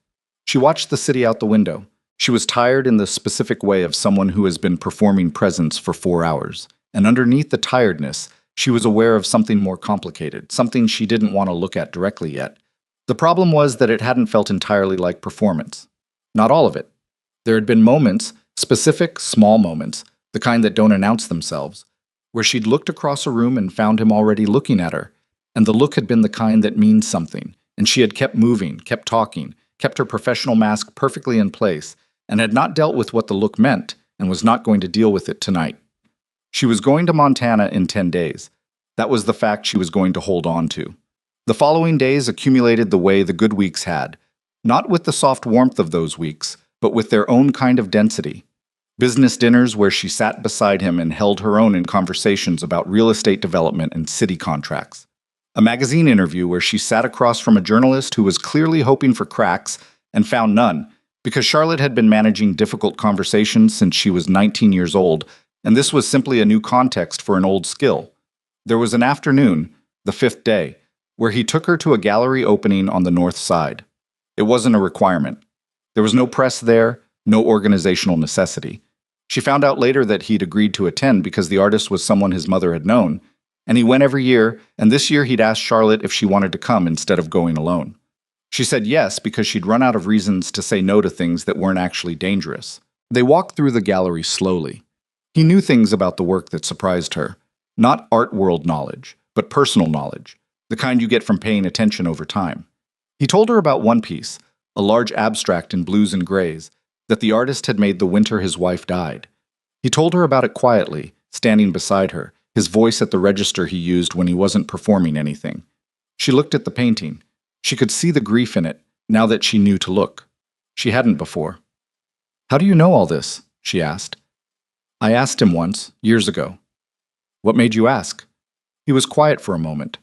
She watched the city out the window. She was tired in the specific way of someone who has been performing presence for 4 hours, and underneath the tiredness, she was aware of something more complicated, something she didn't want to look at directly yet. The problem was that it hadn't felt entirely like performance. Not all of it. There had been moments, specific, small moments, the kind that don't announce themselves, where she'd looked across a room and found him already looking at her, and the look had been the kind that means something, and she had kept moving, kept talking, kept her professional mask perfectly in place, and had not dealt with what the look meant, and was not going to deal with it tonight. She was going to Montana in 10 days. That was the fact she was going to hold on to. The following days accumulated the way the good weeks had, not with the soft warmth of those weeks, but with their own kind of density. Business dinners where she sat beside him and held her own in conversations about real estate development and city contracts. A magazine interview where she sat across from a journalist who was clearly hoping for cracks and found none, because Charlotte had been managing difficult conversations since she was 19 years old, and this was simply a new context for an old skill. There was an afternoon, the 5th day, where he took her to a gallery opening on the north side. It wasn't a requirement. There was no press there, no organizational necessity. She found out later that he'd agreed to attend because the artist was someone his mother had known, and he went every year, and this year he'd asked Charlotte if she wanted to come instead of going alone. She said yes because she'd run out of reasons to say no to things that weren't actually dangerous. They walked through the gallery slowly. He knew things about the work that surprised her. Not art world knowledge, but personal knowledge, the kind you get from paying attention over time. He told her about one piece, a large abstract in blues and grays, that the artist had made the winter his wife died. He told her about it quietly, standing beside her, his voice at the register he used when he wasn't performing anything. She looked at the painting. She could see the grief in it, now that she knew to look. She hadn't before. "How do you know all this?" she asked. "I asked him once, years ago." "What made you ask?" He was quiet for a moment.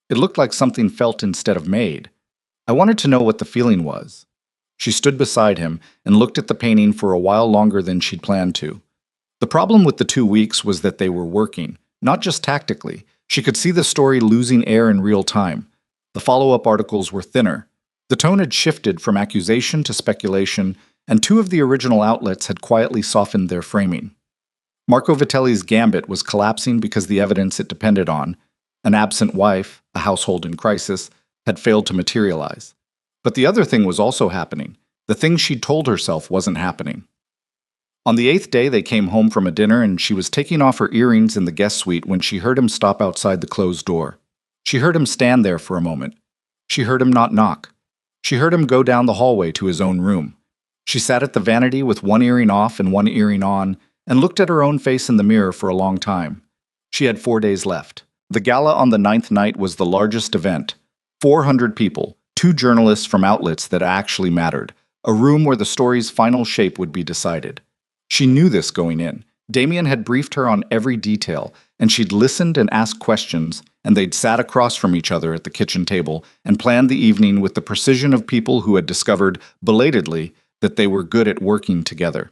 It looked like something felt instead of made. "I wanted to know what the feeling was." She stood beside him and looked at the painting for a while longer than she'd planned to. The problem with the 2 weeks was that they were working, not just tactically. She could see the story losing air in real time. The follow-up articles were thinner. The tone had shifted from accusation to speculation, and two of the original outlets had quietly softened their framing. Marco Vitelli's gambit was collapsing because the evidence it depended on, an absent wife, a household in crisis, had failed to materialize. But the other thing was also happening. The thing she'd told herself wasn't happening. On the 8th day, they came home from a dinner, and she was taking off her earrings in the guest suite when she heard him stop outside the closed door. She heard him stand there for a moment. She heard him not knock. She heard him go down the hallway to his own room. She sat at the vanity with one earring off and one earring on, and looked at her own face in the mirror for a long time. She had 4 days left. The gala on the 9th night was the largest event. 400 people, 2 journalists from outlets that actually mattered, a room where the story's final shape would be decided. She knew this going in. Damien had briefed her on every detail, and she'd listened and asked questions, and they'd sat across from each other at the kitchen table and planned the evening with the precision of people who had discovered, belatedly, that they were good at working together.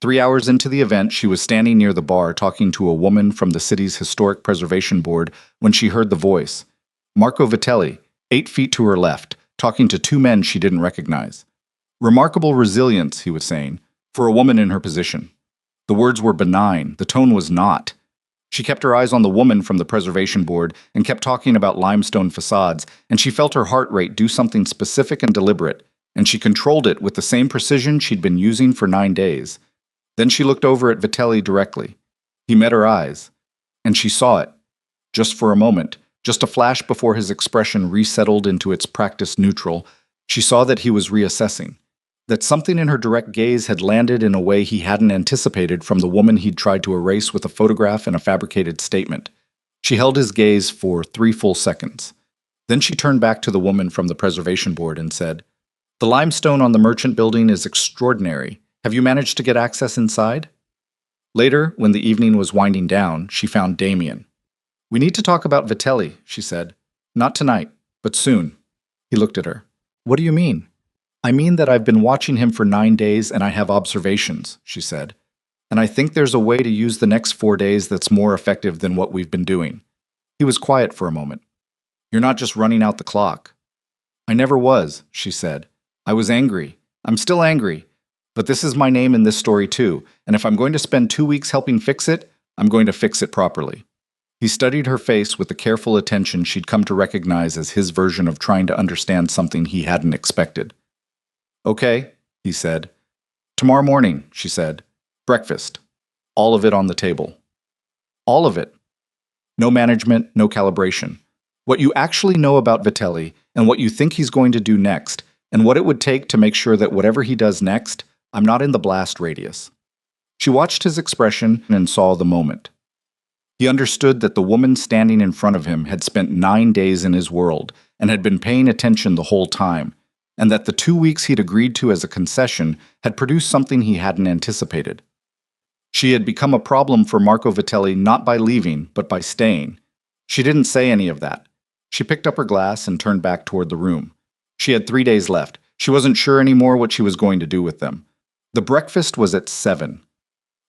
3 hours into the event, she was standing near the bar talking to a woman from the city's Historic Preservation Board when she heard the voice. Marco Vitelli, 8 feet to her left, talking to 2 men she didn't recognize. "Remarkable resilience," he was saying, "for a woman in her position." The words were benign, the tone was not. She kept her eyes on the woman from the preservation board and kept talking about limestone facades, and she felt her heart rate do something specific and deliberate, and she controlled it with the same precision she'd been using for 9 days. Then she looked over at Vitelli directly. He met her eyes, and she saw it. Just for a moment, just a flash before his expression resettled into its practiced neutral, she saw that he was reassessing. That something in her direct gaze had landed in a way he hadn't anticipated from the woman he'd tried to erase with a photograph and a fabricated statement. She held his gaze for 3 full seconds. Then she turned back to the woman from the preservation board and said, "The limestone on the merchant building is extraordinary. Have you managed to get access inside?" Later, when the evening was winding down, she found Damien. "We need to talk about Vitelli," she said. "Not tonight, but soon." He looked at her. "What do you mean?" "I mean that I've been watching him for 9 days and I have observations," she said. "And I think there's a way to use the next 4 days that's more effective than what we've been doing." He was quiet for a moment. "You're not just running out the clock." "I never was," she said. "I was angry. I'm still angry. But this is my name in this story too, and if I'm going to spend 2 weeks helping fix it, I'm going to fix it properly." He studied her face with the careful attention she'd come to recognize as his version of trying to understand something he hadn't expected. "Okay," he said. "Tomorrow morning," she said. "Breakfast. All of it on the table." All of it. No management, no calibration. What you actually know about Vitelli, and what you think he's going to do next, and what it would take to make sure that whatever he does next, I'm not in the blast radius. She watched his expression and saw the moment. He understood that the woman standing in front of him had spent 9 days in his world and had been paying attention the whole time, and that the 2 weeks he'd agreed to as a concession had produced something he hadn't anticipated. She had become a problem for Marco Vitelli not by leaving, but by staying. She didn't say any of that. She picked up her glass and turned back toward the room. She had 3 days left. She wasn't sure anymore what she was going to do with them. The breakfast was at 7.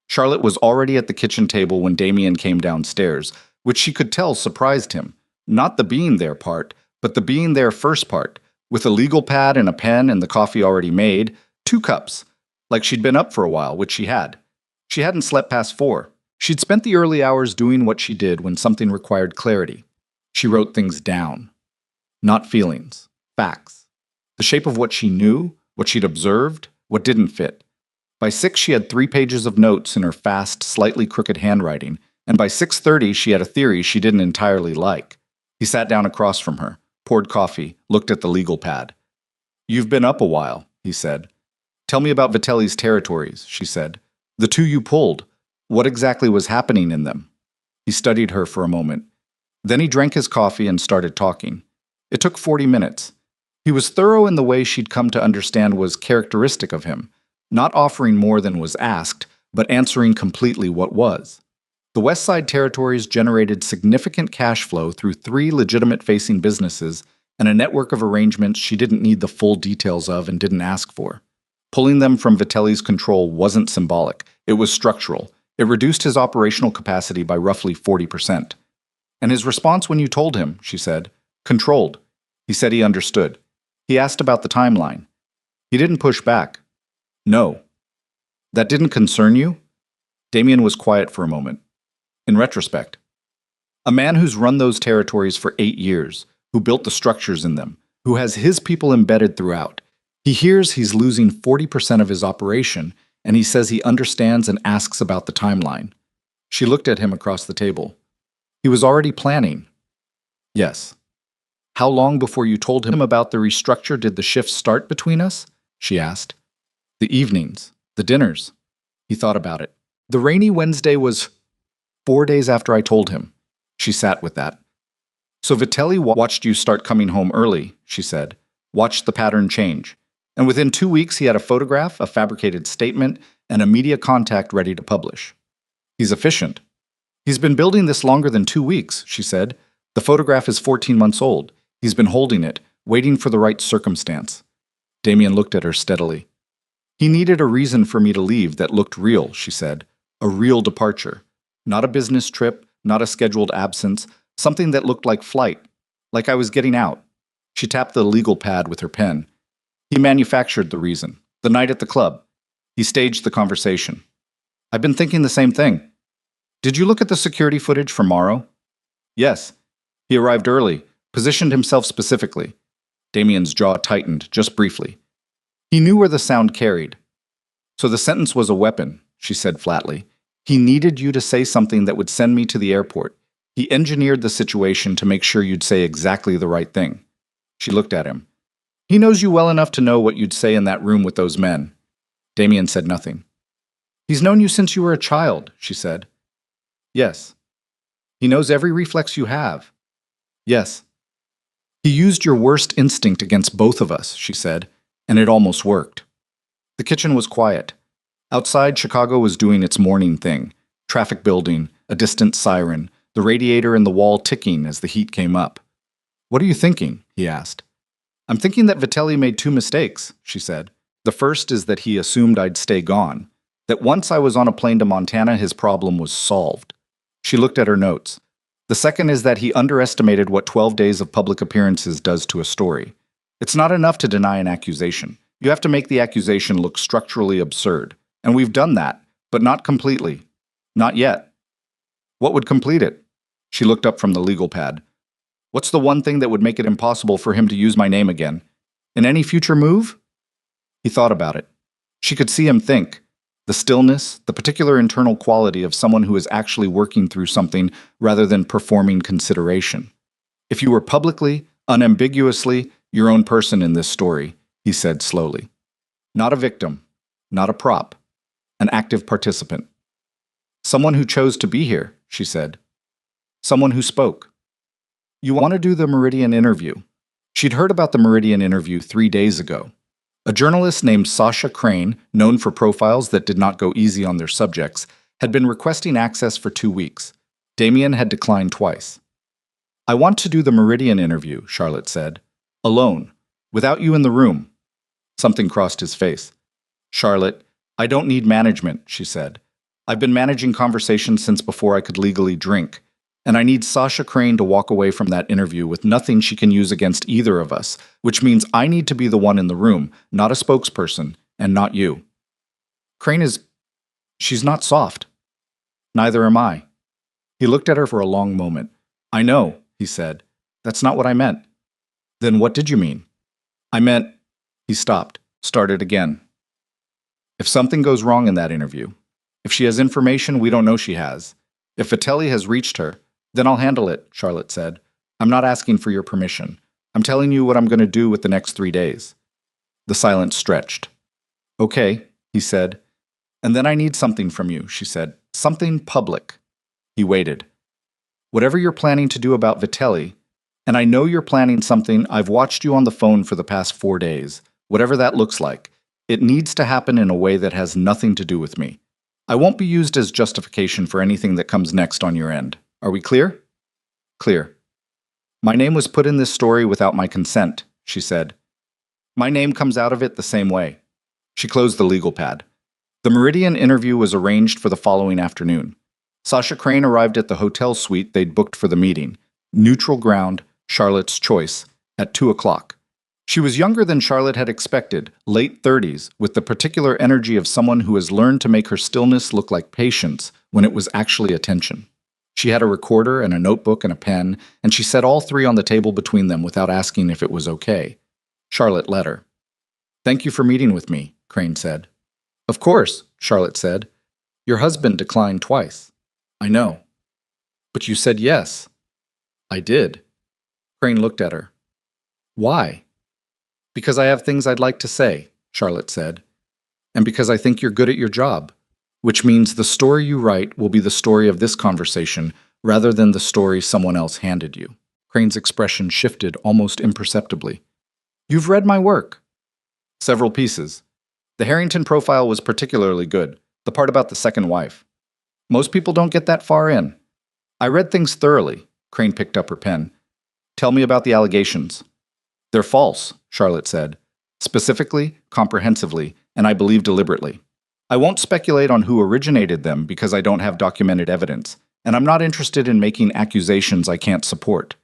Charlotte was already at the kitchen table when Damien came downstairs, which she could tell surprised him. Not the being there part, but the being there first part, with a legal pad and a pen and the coffee already made, 2 cups, like she'd been up for a while, which she had. She hadn't slept past 4. She'd spent the early hours doing what she did when something required clarity. She wrote things down. Not feelings, facts. The shape of what she knew, what she'd observed, what didn't fit. By 6, she had 3 pages of notes in her fast, slightly crooked handwriting, and by 6:30 she had a theory she didn't entirely like. He sat down across from her, poured coffee, looked at the legal pad. "You've been up a while," he said. "Tell me about Vitelli's territories," she said. "The 2 you pulled. What exactly was happening in them?" He studied her for a moment. Then he drank his coffee and started talking. It took 40 minutes. He was thorough in the way she'd come to understand was characteristic of him, not offering more than was asked, but answering completely what was. The West Side territories generated significant cash flow through 3 legitimate-facing businesses and a network of arrangements she didn't need the full details of and didn't ask for. Pulling them from Vitelli's control wasn't symbolic, it was structural. It reduced his operational capacity by roughly 40%. And his response when you told him, she said, controlled. He said he understood. He asked about the timeline. He didn't push back. No. That didn't concern you? Damien was quiet for a moment. In retrospect, a man who's run those territories for 8 years, who built the structures in them, who has his people embedded throughout, he hears he's losing 40% of his operation, and he says he understands and asks about the timeline. She looked at him across the table. He was already planning. Yes. How long before you told him about the restructure did the shifts start between us? She asked. The evenings, the dinners. He thought about it. The rainy Wednesday was 4 days after I told him. She sat with that. So Vitelli watched you start coming home early, she said. Watched the pattern change. And within 2 weeks he had a photograph, a fabricated statement, and a media contact ready to publish. He's efficient. He's been building this longer than 2 weeks, she said. The photograph is 14 months old. He's been holding it, waiting for the right circumstance. Damien looked at her steadily. He needed a reason for me to leave that looked real, she said. A real departure. Not a business trip, not a scheduled absence, something that looked like flight, like I was getting out. She tapped the legal pad with her pen. He manufactured the reason. The night at the club. He staged the conversation. I've been thinking the same thing. Did you look at the security footage from Morrow? Yes. He arrived early, positioned himself specifically. Damien's jaw tightened, just briefly. He knew where the sound carried. So the sentence was a weapon, she said flatly. He needed you to say something that would send me to the airport. He engineered the situation to make sure you'd say exactly the right thing. She looked at him. He knows you well enough to know what you'd say in that room with those men. Damien said nothing. He's known you since you were a child, she said. Yes. He knows every reflex you have. Yes. He used your worst instinct against both of us, she said, and it almost worked. The kitchen was quiet. Outside, Chicago was doing its morning thing. Traffic building, a distant siren, the radiator in the wall ticking as the heat came up. What are you thinking? He asked. I'm thinking that Vitelli made 2 mistakes, she said. The first is that he assumed I'd stay gone, that once I was on a plane to Montana, his problem was solved. She looked at her notes. The second is that he underestimated what 12 days of public appearances does to a story. It's not enough to deny an accusation. You have to make the accusation look structurally absurd. And we've done that, but not completely. Not yet. What would complete it? She looked up from the legal pad. What's the one thing that would make it impossible for him to use my name again? In any future move? He thought about it. She could see him think. The stillness, the particular internal quality of someone who is actually working through something rather than performing consideration. If you were publicly, unambiguously, your own person in this story, he said slowly. Not a victim, not a prop, an active participant. Someone who chose to be here, she said. Someone who spoke. You want to do the Meridian interview. She'd heard about the Meridian interview 3 days ago. A journalist named Sasha Crane, known for profiles that did not go easy on their subjects, had been requesting access for 2 weeks. Damien had declined twice. I want to do the Meridian interview, Charlotte said. Alone, without you in the room. Something crossed his face. Charlotte, I don't need management, she said. I've been managing conversations since before I could legally drink. And I need Sasha Crane to walk away from that interview with nothing she can use against either of us, which means I need to be the one in the room, not a spokesperson, and not you. Crane is... she's not soft. Neither am I. He looked at her for a long moment. I know, he said. That's not what I meant. Then what did you mean? I meant, He stopped, started again. If something goes wrong in that interview, if she has information we don't know she has, if Vitelli has reached her, then I'll handle it, Charlotte said. I'm not asking for your permission. I'm telling you what I'm going to do with the next 3 days. The silence stretched. Okay, he said. And then I need something from you, she said. Something public. He waited. Whatever you're planning to do about Vitelli, and I know you're planning something, I've watched you on the phone for the past 4 days, whatever that looks like, it needs to happen in a way that has nothing to do with me. I won't be used as justification for anything that comes next on your end. Are we clear? Clear. My name was put in this story without my consent, she said. My name comes out of it the same way. She closed the legal pad. The Meridian interview was arranged for the following afternoon. Sasha Crane arrived at the hotel suite they'd booked for the meeting, neutral ground, Charlotte's choice, at 2 o'clock. She was younger than Charlotte had expected, late 30s, with the particular energy of someone who has learned to make her stillness look like patience when it was actually attention. She had a recorder and a notebook and a pen, and she set all three on the table between them without asking if it was okay. Charlotte let her. Thank you for meeting with me, Crane said. Of course, Charlotte said. Your husband declined twice. I know. But you said yes. I did. Crane looked at her. Why? Because I have things I'd like to say, Charlotte said. And because I think you're good at your job, which means the story you write will be the story of this conversation rather than the story someone else handed you. Crane's expression shifted almost imperceptibly. You've read my work. Several pieces. The Harrington profile was particularly good, the part about the second wife. Most people don't get that far in. I read things thoroughly. Crane picked up her pen. Tell me about the allegations. They're false, Charlotte said. Specifically, comprehensively, and I believe deliberately. I won't speculate on who originated them because I don't have documented evidence, and I'm not interested in making accusations I can't support.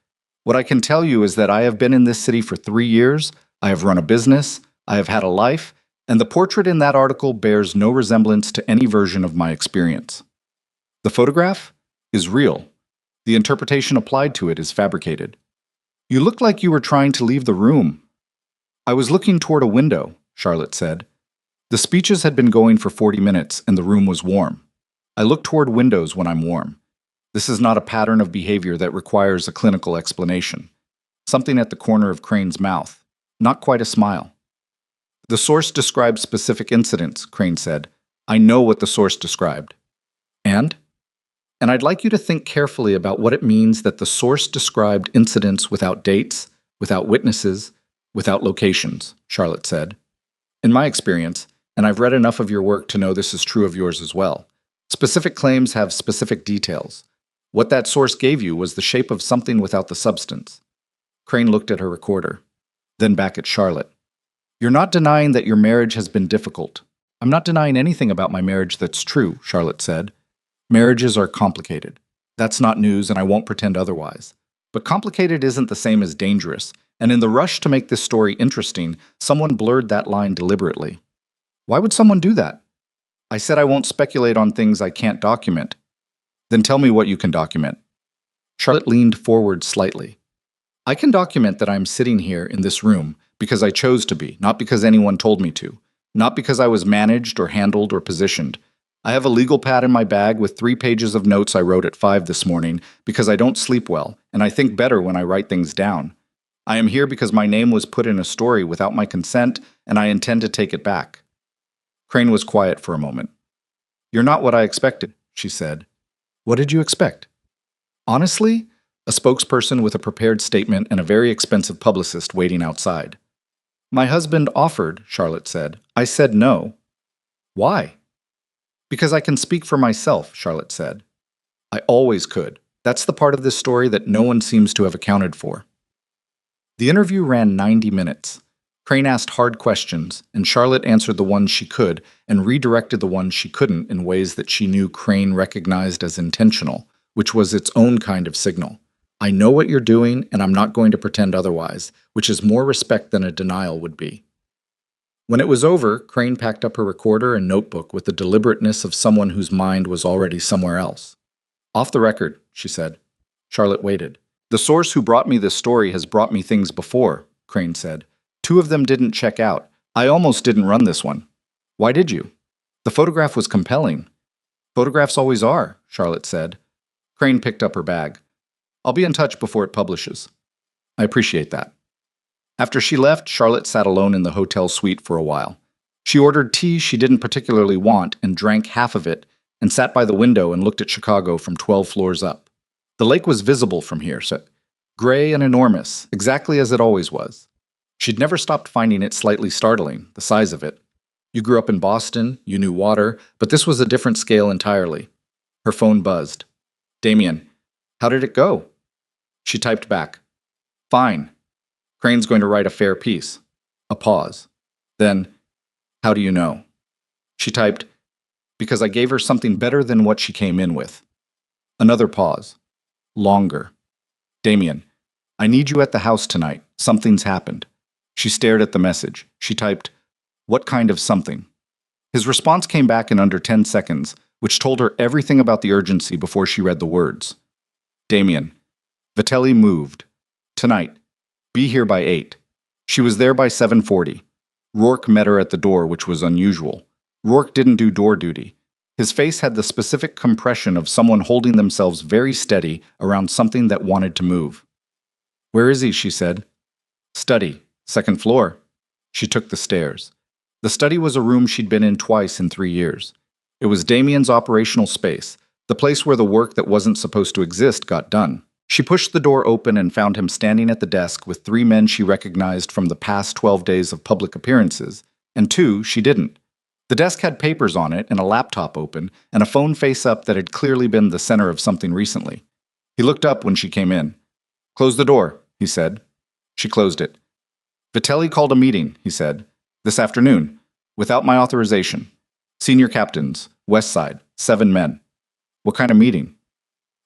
What I can tell you is that I have been in this city for 3 years, I have run a business, I have had a life, and the portrait in that article bears no resemblance to any version of my experience. The photograph is real. The interpretation applied to it is fabricated. You looked like you were trying to leave the room. I was looking toward a window, Charlotte said. The speeches had been going for 40 minutes and the room was warm. I look toward windows when I'm warm. This is not a pattern of behavior that requires a clinical explanation. Something at the corner of Crane's mouth. Not quite a smile. The source described specific incidents, Crane said. I know what the source described. And I'd like you to think carefully about what it means that the source described incidents without dates, without witnesses, without locations, Charlotte said. In my experience, and I've read enough of your work to know this is true of yours as well, specific claims have specific details. What that source gave you was the shape of something without the substance. Crane looked at her recorder, then back at Charlotte. You're not denying that your marriage has been difficult. I'm not denying anything about my marriage that's true, Charlotte said. Marriages are complicated. That's not news, and I won't pretend otherwise. But complicated isn't the same as dangerous, and in the rush to make this story interesting, someone blurred that line deliberately. Why would someone do that? I said I won't speculate on things I can't document. Then tell me what you can document. Charlotte leaned forward slightly. I can document that I'm sitting here in this room because I chose to be, not because anyone told me to, not because I was managed or handled or positioned. I have a legal pad in my bag with 3 pages of notes I wrote at 5 this morning because I don't sleep well, and I think better when I write things down. I am here because my name was put in a story without my consent, and I intend to take it back. Crane was quiet for a moment. You're not what I expected, she said. What did you expect? Honestly, a spokesperson with a prepared statement and a very expensive publicist waiting outside. My husband offered, Charlotte said. I said no. Why? Because I can speak for myself, Charlotte said. I always could. That's the part of this story that no one seems to have accounted for. The interview ran 90 minutes. Crane asked hard questions, and Charlotte answered the ones she could and redirected the ones she couldn't in ways that she knew Crane recognized as intentional, which was its own kind of signal. I know what you're doing, and I'm not going to pretend otherwise, which is more respect than a denial would be. When it was over, Crane packed up her recorder and notebook with the deliberateness of someone whose mind was already somewhere else. Off the record, she said. Charlotte waited. The source who brought me this story has brought me things before, Crane said. 2 of them didn't check out, I almost didn't run this one. Why did you? The photograph was compelling. Photographs always are, Charlotte said. Crane picked up her bag. I'll be in touch before it publishes. I appreciate that. After she left, Charlotte sat alone in the hotel suite for a while. She ordered tea she didn't particularly want and drank half of it, and sat by the window and looked at Chicago from 12 floors up. The lake was visible from here, gray and enormous, exactly as it always was. She'd never stopped finding it slightly startling, the size of it. You grew up in Boston, you knew water, but this was a different scale entirely. Her phone buzzed. Damien, how did it go? She typed back. Fine. Crane's going to write a fair piece. A pause. Then, how do you know? She typed, because I gave her something better than what she came in with. Another pause. Longer. Damien, I need you at the house tonight. Something's happened. She stared at the message. She typed, what kind of something? His response came back in under 10 seconds, which told her everything about the urgency before she read the words. Damien, Vitelli moved. Tonight. Be here by 8. She was there by 7:40. Rourke met her at the door, which was unusual. Rourke didn't do door duty. His face had the specific compression of someone holding themselves very steady around something that wanted to move. Where is he? She said. Study. Second floor. She took the stairs. The study was a room she'd been in twice in 3 years. It was Damien's operational space, the place where the work that wasn't supposed to exist got done. She pushed the door open and found him standing at the desk with 3 men she recognized from the past 12 days of public appearances, and 2 she didn't. The desk had papers on it and a laptop open, and a phone face-up that had clearly been the center of something recently. He looked up when she came in. Close the door, he said. She closed it. Vitelli called a meeting, he said. This afternoon, without my authorization. Senior captains, West Side, 7 men. What kind of meeting?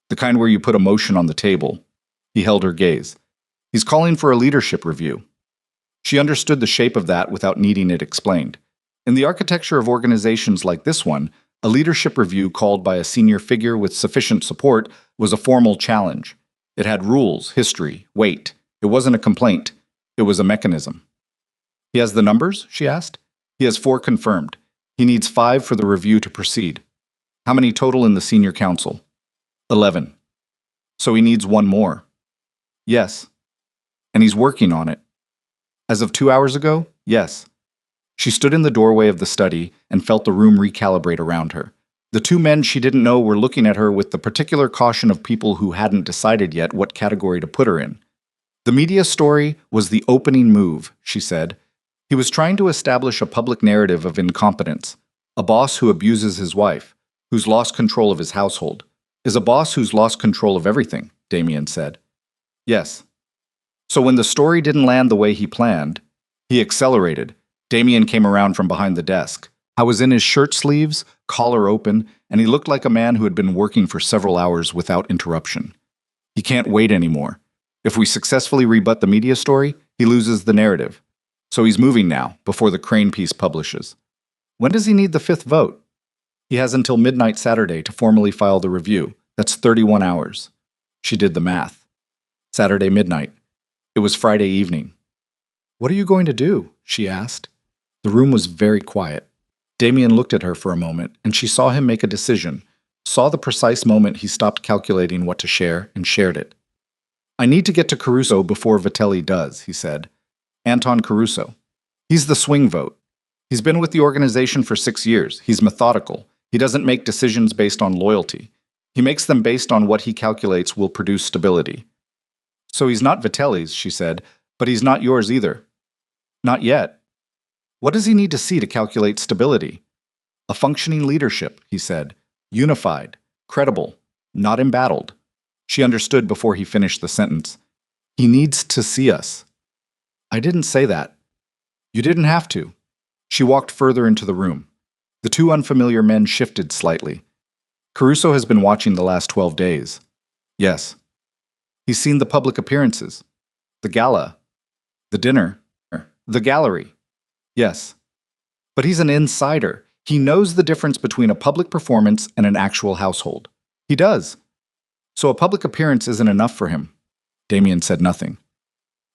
The kind where you put a motion on the table. He held her gaze. He's calling for a leadership review. She understood the shape of that without needing it explained. In the architecture of organizations like this one, a leadership review called by a senior figure with sufficient support was a formal challenge. It had rules, history, weight. It wasn't a complaint. It was a mechanism. He has the numbers? She asked. He has 4 confirmed. He needs 5 for the review to proceed. How many total in the senior council? 11. So he needs 1 more. Yes. And he's working on it. As of 2 hours ago? Yes. She stood in the doorway of the study and felt the room recalibrate around her. The 2 men she didn't know were looking at her with the particular caution of people who hadn't decided yet what category to put her in. The media story was the opening move, she said. He was trying to establish a public narrative of incompetence. A boss who abuses his wife, who's lost control of his household. Is a boss who's lost control of everything, Damien said. Yes. So when the story didn't land the way he planned, he accelerated. Damien came around from behind the desk. I was in his shirt sleeves, collar open, and he looked like a man who had been working for several hours without interruption. He can't wait anymore. If we successfully rebut the media story, he loses the narrative. So he's moving now, before the Crane piece publishes. When does he need the 5th vote? He has until midnight Saturday to formally file the review. That's 31 hours. She did the math. Saturday midnight. It was Friday evening. What are you going to do? She asked. The room was very quiet. Damien looked at her for a moment, and she saw him make a decision, saw the precise moment he stopped calculating what to share and shared it. I need to get to Caruso before Vitelli does, he said. Anton Caruso. He's the swing vote. He's been with the organization for 6 years. He's methodical. He doesn't make decisions based on loyalty. He makes them based on what he calculates will produce stability. So he's not Vitelli's, she said, but he's not yours either. Not yet. What does he need to see to calculate stability? A functioning leadership, he said. Unified, credible, not embattled. She understood before he finished the sentence. He needs to see us. I didn't say that. You didn't have to. She walked further into the room. The 2 unfamiliar men shifted slightly. Caruso has been watching the last 12 days. Yes. He's seen the public appearances. The gala. The dinner. The gallery. Yes. But he's an insider. He knows the difference between a public performance and an actual household. He does. So a public appearance isn't enough for him. Damien said nothing.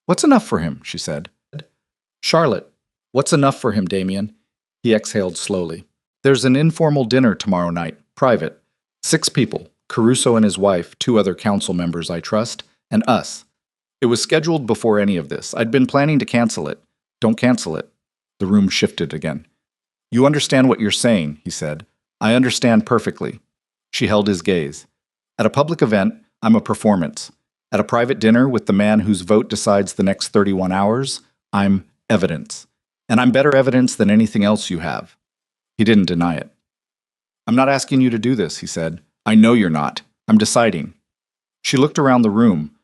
What's enough for him? She said. Charlotte. What's enough for him, Damien? He exhaled slowly. There's an informal dinner tomorrow night, private. 6 people, Caruso and his wife, 2 other council members I trust, and us. It was scheduled before any of this. I'd been planning to cancel it. Don't cancel it. The room shifted again. You understand what you're saying, he said. I understand perfectly. She held his gaze. At a public event, I'm a performance. At a private dinner with the man whose vote decides the next 31 hours, I'm evidence. And I'm better evidence than anything else you have. He didn't deny it. I'm not asking you to do this, he said. I know you're not. I'm deciding. She looked around the room.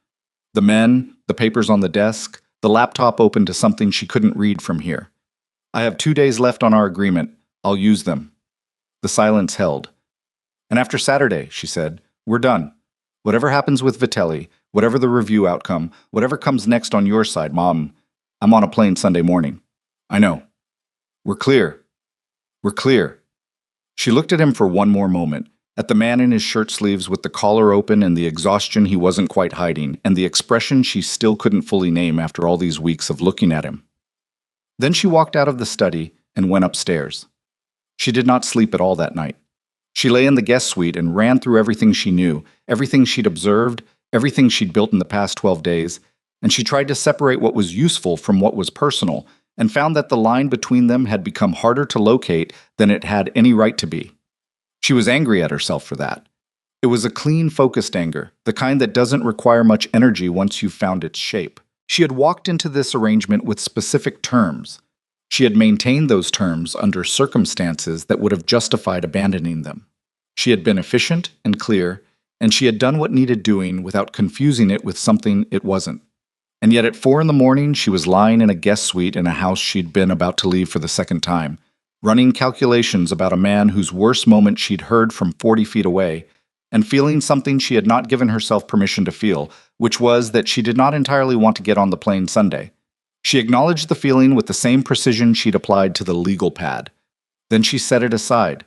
The men, the papers on the desk, the laptop open to something she couldn't read from here. I have 2 days left on our agreement. I'll use them. The silence held. And after Saturday, she said, we're done. Whatever happens with Vitelli, whatever the review outcome, whatever comes next on your side, Mom, I'm on a plane Sunday morning. I know. We're clear. We're clear. She looked at him for one more moment, at the man in his shirt sleeves with the collar open and the exhaustion he wasn't quite hiding, and the expression she still couldn't fully name after all these weeks of looking at him. Then she walked out of the study and went upstairs. She did not sleep at all that night. She lay in the guest suite and ran through everything she knew, everything she'd observed, everything she'd built in the past 12 days, and she tried to separate what was useful from what was personal, and found that the line between them had become harder to locate than it had any right to be. She was angry at herself for that. It was a clean, focused anger, the kind that doesn't require much energy once you've found its shape. She had walked into this arrangement with specific terms. She had maintained those terms under circumstances that would have justified abandoning them. She had been efficient and clear, and she had done what needed doing without confusing it with something it wasn't. And yet at 4 in the morning, she was lying in a guest suite in a house she'd been about to leave for the second time, running calculations about a man whose worst moment she'd heard from 40 feet away, and feeling something she had not given herself permission to feel, which was that she did not entirely want to get on the plane Sunday. She acknowledged the feeling with the same precision she'd applied to the legal pad. Then she set it aside.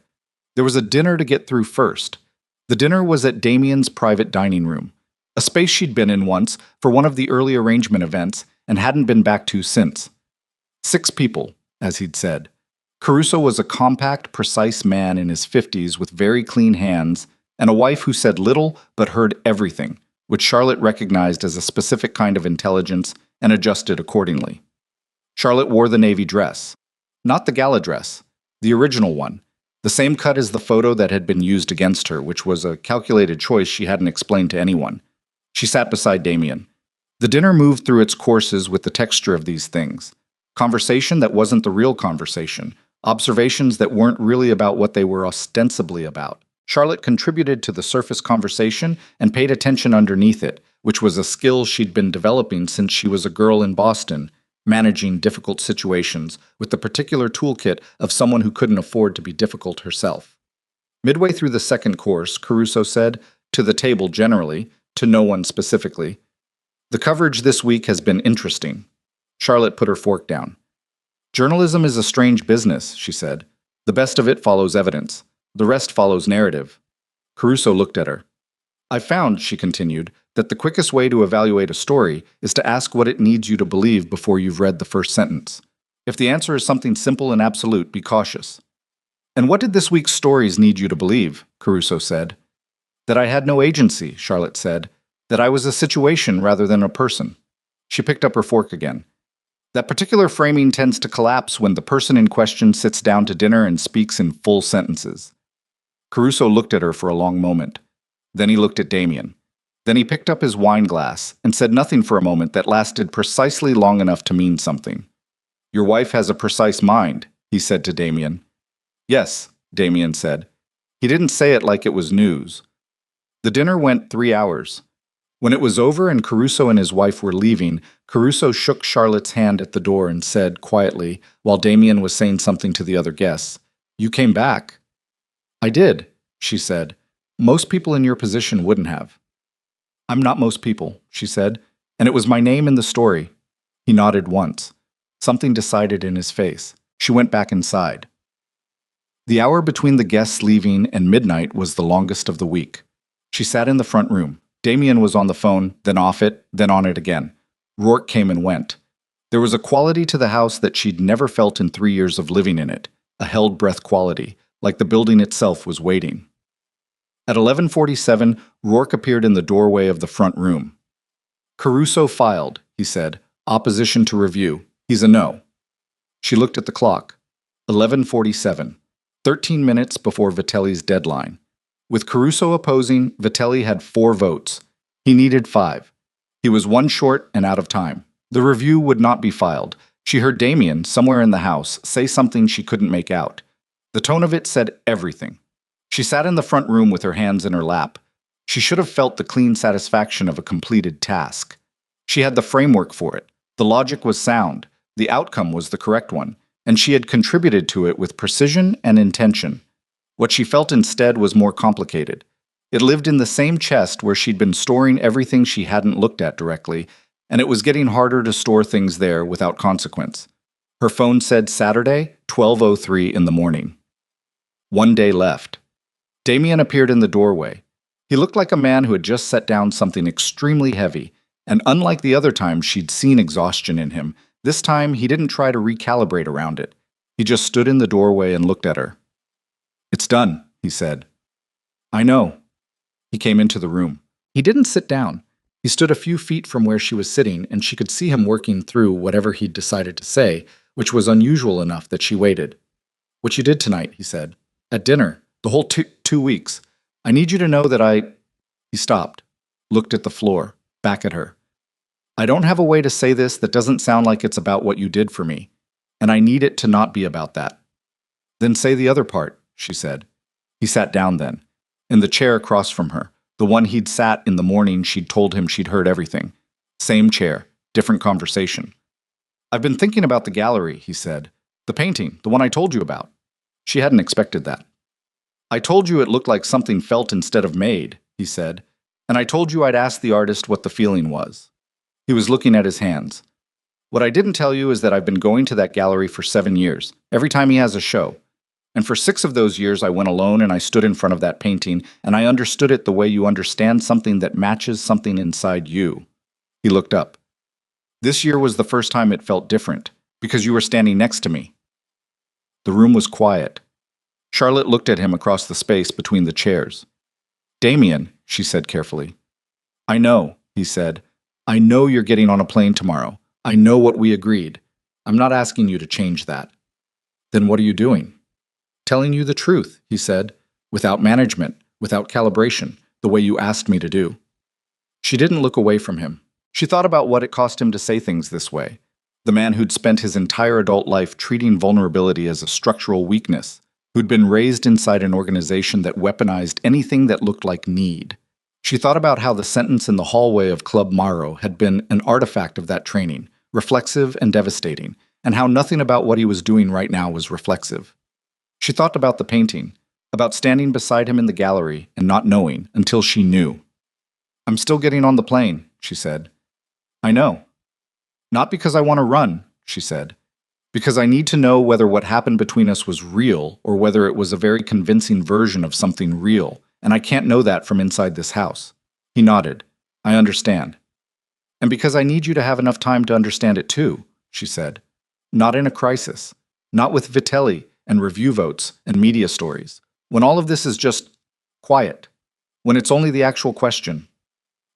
There was a dinner to get through first. The dinner was at Damien's private dining room, a space she'd been in once for one of the early arrangement events and hadn't been back to since. 6 people, as he'd said. Caruso was a compact, precise man in his 50s with very clean hands, and a wife who said little but heard everything, which Charlotte recognized as a specific kind of intelligence and adjusted accordingly. Charlotte wore the navy dress. Not the gala dress, the original one, the same cut as the photo that had been used against her, which was a calculated choice she hadn't explained to anyone. She sat beside Damien. The dinner moved through its courses with the texture of these things. Conversation that wasn't the real conversation. Observations that weren't really about what they were ostensibly about. Charlotte contributed to the surface conversation and paid attention underneath it, which was a skill she'd been developing since she was a girl in Boston, managing difficult situations with the particular toolkit of someone who couldn't afford to be difficult herself. Midway through the second course, Caruso said, to the table generally, to no one specifically, "The coverage this week has been interesting." Charlotte put her fork down. "Journalism is a strange business," she said. "The best of it follows evidence. The rest follows narrative." Caruso looked at her. "I found," she continued, "that the quickest way to evaluate a story is to ask what it needs you to believe before you've read the first sentence. If the answer is something simple and absolute, be cautious." "And what did this week's stories need you to believe?" Caruso said. "That I had no agency," Charlotte said. "That I was a situation rather than a person." She picked up her fork again. "That particular framing tends to collapse when the person in question sits down to dinner and speaks in full sentences." Caruso looked at her for a long moment. Then he looked at Damien. Then he picked up his wine glass and said nothing for a moment that lasted precisely long enough to mean something. "Your wife has a precise mind," he said to Damien. "Yes," Damien said. He didn't say it like it was news. The dinner went 3 hours. When it was over and Caruso and his wife were leaving, Caruso shook Charlotte's hand at the door and said, quietly, while Damien was saying something to the other guests, "You came back." "I did," she said. "Most people in your position wouldn't have." "I'm not most people," she said, "and it was my name in the story." He nodded once. Something decided in his face. She went back inside. The hour between the guests leaving and midnight was the longest of the week. She sat in the front room. Damien was on the phone, then off it, then on it again. Rourke came and went. There was a quality to the house that she'd never felt in 3 years of living in it, a held-breath quality, like the building itself was waiting. At 11:47, Rourke appeared in the doorway of the front room. "Caruso filed," he said. "Opposition to review. He's a no." She looked at the clock. 11:47, 13 minutes before Vitelli's deadline. With Caruso opposing, Vitelli had 4 votes. He needed 5. He was 1 short and out of time. The review would not be filed. She heard Damien, somewhere in the house, say something she couldn't make out. The tone of it said everything. She sat in the front room with her hands in her lap. She should have felt the clean satisfaction of a completed task. She had the framework for it. The logic was sound. The outcome was the correct one, and she had contributed to it with precision and intention. What she felt instead was more complicated. It lived in the same chest where she'd been storing everything she hadn't looked at directly, and it was getting harder to store things there without consequence. Her phone said Saturday, 12:03 in the morning. 1 day left. Damien appeared in the doorway. He looked like a man who had just set down something extremely heavy, and unlike the other times she'd seen exhaustion in him, this time he didn't try to recalibrate around it. He just stood in the doorway and looked at her. "It's done," he said. "I know." He came into the room. He didn't sit down. He stood a few feet from where she was sitting, and she could see him working through whatever he'd decided to say, which was unusual enough that she waited. "What you did tonight," he said. "At dinner. The whole 2 weeks. I need you to know that I—" He stopped, looked at the floor, back at her. "I don't have a way to say this that doesn't sound like it's about what you did for me, and I need it to not be about that." "Then say the other part," she said. He sat down then, in the chair across from her, the one he'd sat in the morning she'd told him she'd heard everything. Same chair, different conversation. "I've been thinking about the gallery," he said. "The painting, the one I told you about." She hadn't expected that. "I told you it looked like something felt instead of made," he said, "and I told you I'd ask the artist what the feeling was." He was looking at his hands. "What I didn't tell you is that I've been going to that gallery for 7 years, every time he has a show. And for 6 of those years I went alone and I stood in front of that painting, and I understood it the way you understand something that matches something inside you." He looked up. "This year was the first time it felt different, because you were standing next to me." The room was quiet. Charlotte looked at him across the space between the chairs. "Damien," she said carefully. "I know," he said. "I know you're getting on a plane tomorrow. I know what we agreed. I'm not asking you to change that." "Then what are you doing?" "Telling you the truth," he said, "without management, without calibration, the way you asked me to do." She didn't look away from him. She thought about what it cost him to say things this way. The man who'd spent his entire adult life treating vulnerability as a structural weakness, who'd been raised inside an organization that weaponized anything that looked like need. She thought about how the sentence in the hallway of Club Morrow had been an artifact of that training, reflexive and devastating, and how nothing about what he was doing right now was reflexive. She thought about the painting, about standing beside him in the gallery and not knowing until she knew. "I'm still getting on the plane," she said. "I know." "Not because I want to run," she said. "Because I need to know whether what happened between us was real or whether it was a very convincing version of something real, and I can't know that from inside this house." He nodded. "I understand." "And because I need you to have enough time to understand it too," she said. "Not in a crisis. Not with Vitelli and review votes and media stories. When all of this is just quiet. When it's only the actual question."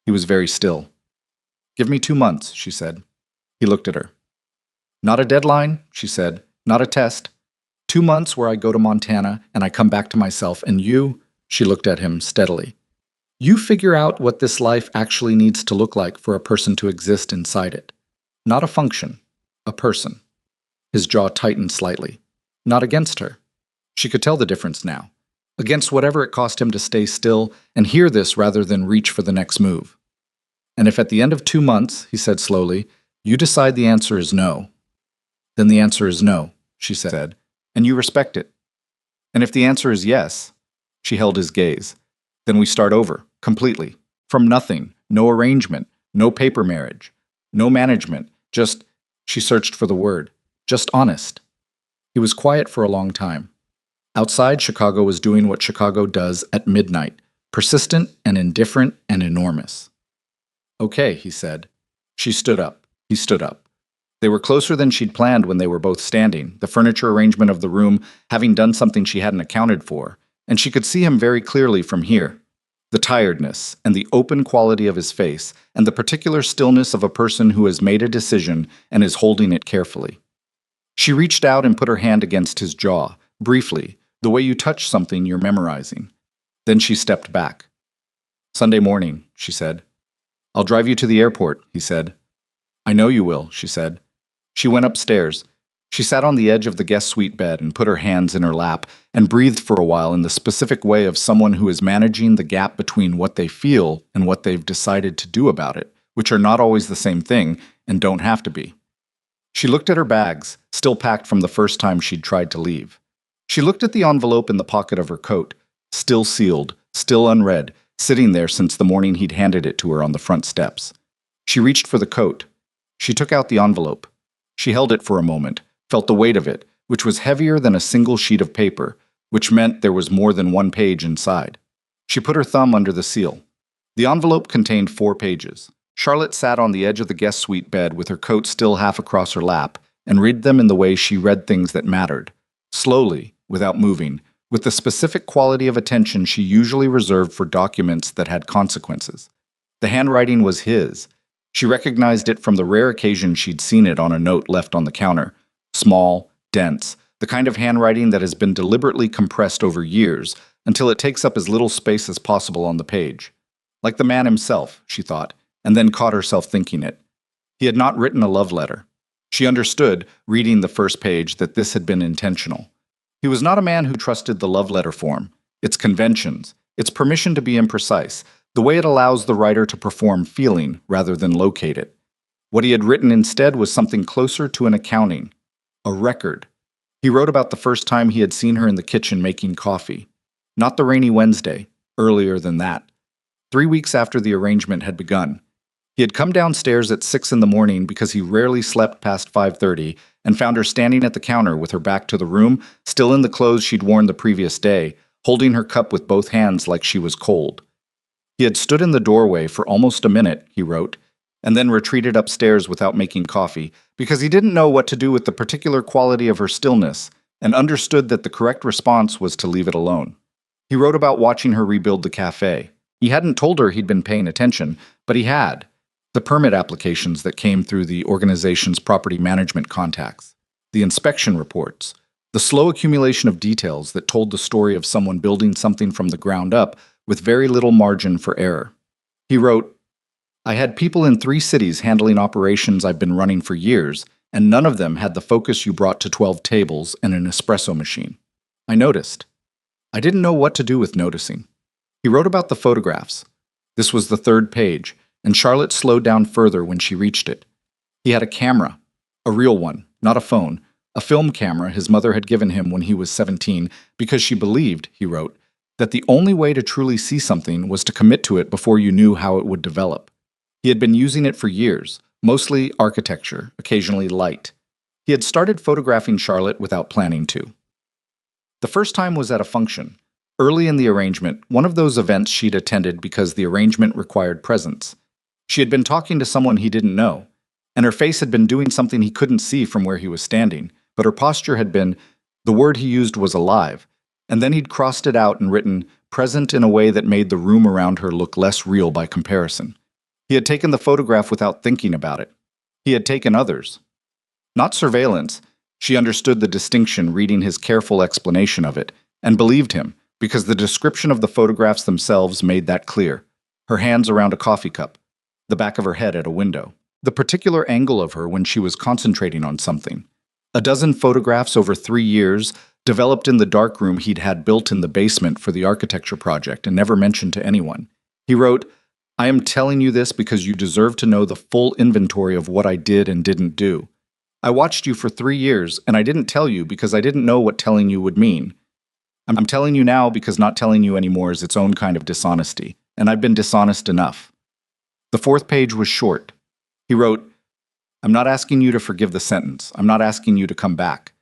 He was very still. "Give me 2 months," she said. He looked at her. "Not a deadline," she said. "Not a test. 2 months where I go to Montana and I come back to myself, and you," she looked at him steadily, "you figure out what this life actually needs to look like for a person to exist inside it. Not a function. A person." His jaw tightened slightly. Not against her. She could tell the difference now. Against whatever it cost him to stay still and hear this rather than reach for the next move. "And if at the end of 2 months," he said slowly, "you decide the answer is no, then the answer is no," she said, "and you respect it. And if the answer is yes," she held his gaze, "then we start over, completely, from nothing, no arrangement, no paper marriage, no management, just," she searched for the word, "just honest." He was quiet for a long time. Outside, Chicago was doing what Chicago does at midnight, persistent and indifferent and enormous. "Okay," he said. She stood up. He stood up. They were closer than she'd planned when they were both standing, the furniture arrangement of the room having done something she hadn't accounted for, and she could see him very clearly from here. The tiredness, and the open quality of his face, and the particular stillness of a person who has made a decision and is holding it carefully. She reached out and put her hand against his jaw, briefly, the way you touch something you're memorizing. Then she stepped back. "Sunday morning," she said. "I'll drive you to the airport," he said. "I know you will," she said. She went upstairs. She sat on the edge of the guest suite bed and put her hands in her lap and breathed for a while in the specific way of someone who is managing the gap between what they feel and what they've decided to do about it, which are not always the same thing and don't have to be. She looked at her bags, still packed from the first time she'd tried to leave. She looked at the envelope in the pocket of her coat, still sealed, still unread, sitting there since the morning he'd handed it to her on the front steps. She reached for the coat. She took out the envelope. She held it for a moment, felt the weight of it, which was heavier than a single sheet of paper, which meant there was more than one page inside. She put her thumb under the seal. The envelope contained 4 pages. Charlotte sat on the edge of the guest suite bed with her coat still half across her lap and read them in the way she read things that mattered, slowly, without moving, with the specific quality of attention she usually reserved for documents that had consequences. The handwriting was his. She recognized it from the rare occasion she'd seen it on a note left on the counter. Small, dense, the kind of handwriting that has been deliberately compressed over years until it takes up as little space as possible on the page. Like the man himself, she thought, and then caught herself thinking it. He had not written a love letter. She understood, reading the first page, that this had been intentional. He was not a man who trusted the love letter form, its conventions, its permission to be imprecise, the way it allows the writer to perform feeling rather than locate it. What he had written instead was something closer to an accounting, a record. He wrote about the first time he had seen her in the kitchen making coffee. Not the rainy Wednesday, earlier than that. 3 weeks after the arrangement had begun. He had come downstairs at 6 in the morning because he rarely slept past 5:30 and found her standing at the counter with her back to the room, still in the clothes she'd worn the previous day, holding her cup with both hands like she was cold. He had stood in the doorway for almost a minute, he wrote, and then retreated upstairs without making coffee because he didn't know what to do with the particular quality of her stillness and understood that the correct response was to leave it alone. He wrote about watching her rebuild the cafe. He hadn't told her he'd been paying attention, but he had. The permit applications that came through the organization's property management contacts, the inspection reports, the slow accumulation of details that told the story of someone building something from the ground up with very little margin for error. He wrote, "I had people in 3 cities handling operations I've been running for years, and none of them had the focus you brought to 12 tables and an espresso machine. I noticed. I didn't know what to do with noticing." He wrote about the photographs. This was the 3rd page, and Charlotte slowed down further when she reached it. He had a camera, a real one, not a phone, a film camera his mother had given him when he was 17 because she believed, he wrote, that the only way to truly see something was to commit to it before you knew how it would develop. He had been using it for years, mostly architecture, occasionally light. He had started photographing Charlotte without planning to. The first time was at a function. Early in the arrangement, one of those events she'd attended because the arrangement required presence. She had been talking to someone he didn't know, and her face had been doing something he couldn't see from where he was standing, but her posture had been, the word he used was alive, and then he'd crossed it out and written, present in a way that made the room around her look less real by comparison. He had taken the photograph without thinking about it. He had taken others. Not surveillance. She understood the distinction reading his careful explanation of it, and believed him, because the description of the photographs themselves made that clear. Her hands around a coffee cup, the back of her head at a window, the particular angle of her when she was concentrating on something. A dozen photographs over 3 years, developed in the darkroom he'd had built in the basement for the architecture project and never mentioned to anyone. He wrote, "I am telling you this because you deserve to know the full inventory of what I did and didn't do. I watched you for 3 years, and I didn't tell you because I didn't know what telling you would mean. I'm telling you now because not telling you anymore is its own kind of dishonesty, and I've been dishonest enough." The 4th page was short. He wrote, "I'm not asking you to forgive the sentence. I'm not asking you to come back.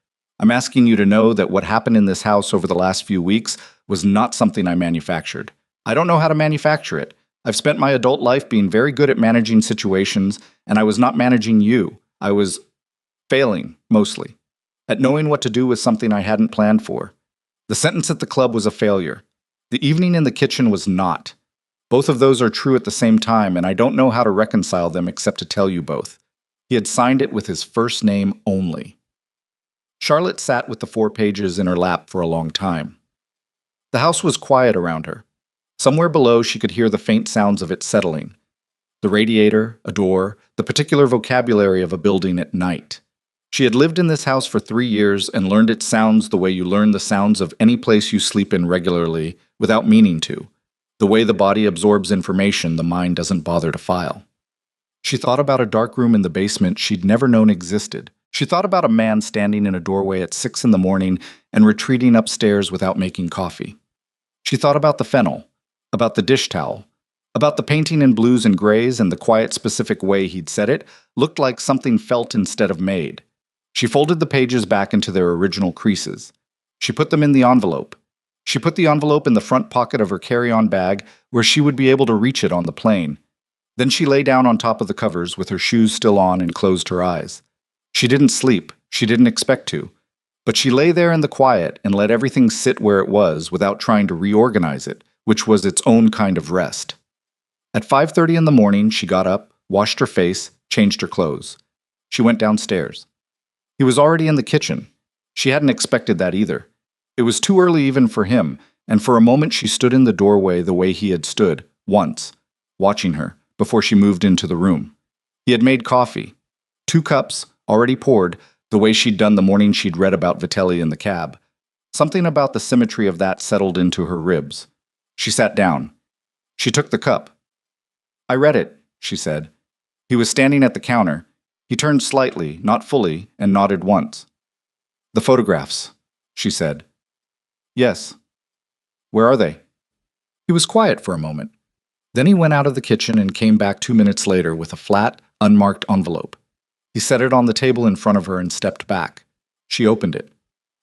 I'm asking you to know that what happened in this house over the last few weeks was not something I manufactured. I don't know how to manufacture it. I've spent my adult life being very good at managing situations, and I was not managing you. I was Failing, mostly. At knowing what to do with something I hadn't planned for. The sentence at the club was a failure. The evening in the kitchen was not. Both of those are true at the same time, and I don't know how to reconcile them except to tell you both. He had signed it with his first name only. Charlotte sat with the 4 pages in her lap for a long time. The house was quiet around her. Somewhere below, she could hear the faint sounds of it settling. The radiator, a door, the particular vocabulary of a building at night. She had lived in this house for 3 years and learned its sounds the way you learn the sounds of any place you sleep in regularly without meaning to. The way the body absorbs information the mind doesn't bother to file. She thought about a dark room in the basement she'd never known existed. She thought about a man standing in a doorway at 6 in the morning and retreating upstairs without making coffee. She thought about the fennel, about the dish towel, about the painting in blues and grays, and the quiet specific way he'd said it looked like something felt instead of made. She folded the pages back into their original creases. She put them in the envelope. She put the envelope in the front pocket of her carry-on bag where she would be able to reach it on the plane. Then she lay down on top of the covers with her shoes still on and closed her eyes. She didn't sleep. She didn't expect to. But she lay there in the quiet and let everything sit where it was without trying to reorganize it, which was its own kind of rest. At 5:30 in the morning, she got up, washed her face, changed her clothes. She went downstairs. He was already in the kitchen. She hadn't expected that either. It was too early even for him, and for a moment she stood in the doorway the way he had stood, once, watching her, before she moved into the room. He had made coffee. 2 cups, already poured, the way she'd done the morning she'd read about Vitelli in the cab. Something about the symmetry of that settled into her ribs. She sat down. She took the cup. "I read it," she said. He was standing at the counter. He turned slightly, not fully, and nodded once. "The photographs," she said. "Yes." "Where are they?" He was quiet for a moment. Then he went out of the kitchen and came back 2 minutes later with a flat, unmarked envelope. He set it on the table in front of her and stepped back. She opened it.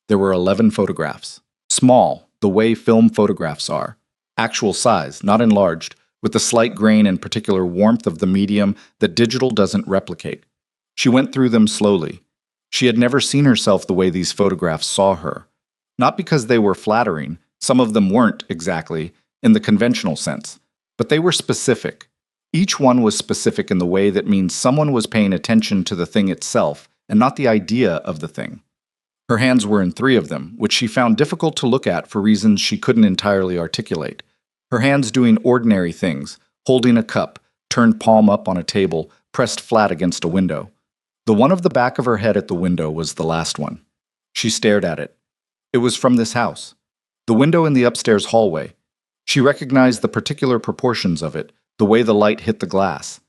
There were 11 photographs. Small, the way film photographs are. Actual size, not enlarged, with the slight grain and particular warmth of the medium that digital doesn't replicate. She went through them slowly. She had never seen herself the way these photographs saw her. Not because they were flattering, some of them weren't exactly, in the conventional sense, but they were specific. Each one was specific in the way that means someone was paying attention to the thing itself and not the idea of the thing. Her hands were in 3 of them, which she found difficult to look at for reasons she couldn't entirely articulate. Her hands doing ordinary things, holding a cup, turned palm up on a table, pressed flat against a window. The one of the back of her head at the window was the last one. She stared at it. It was from this house. The window in the upstairs hallway. She recognized the particular proportions of it, the way the light hit the glass.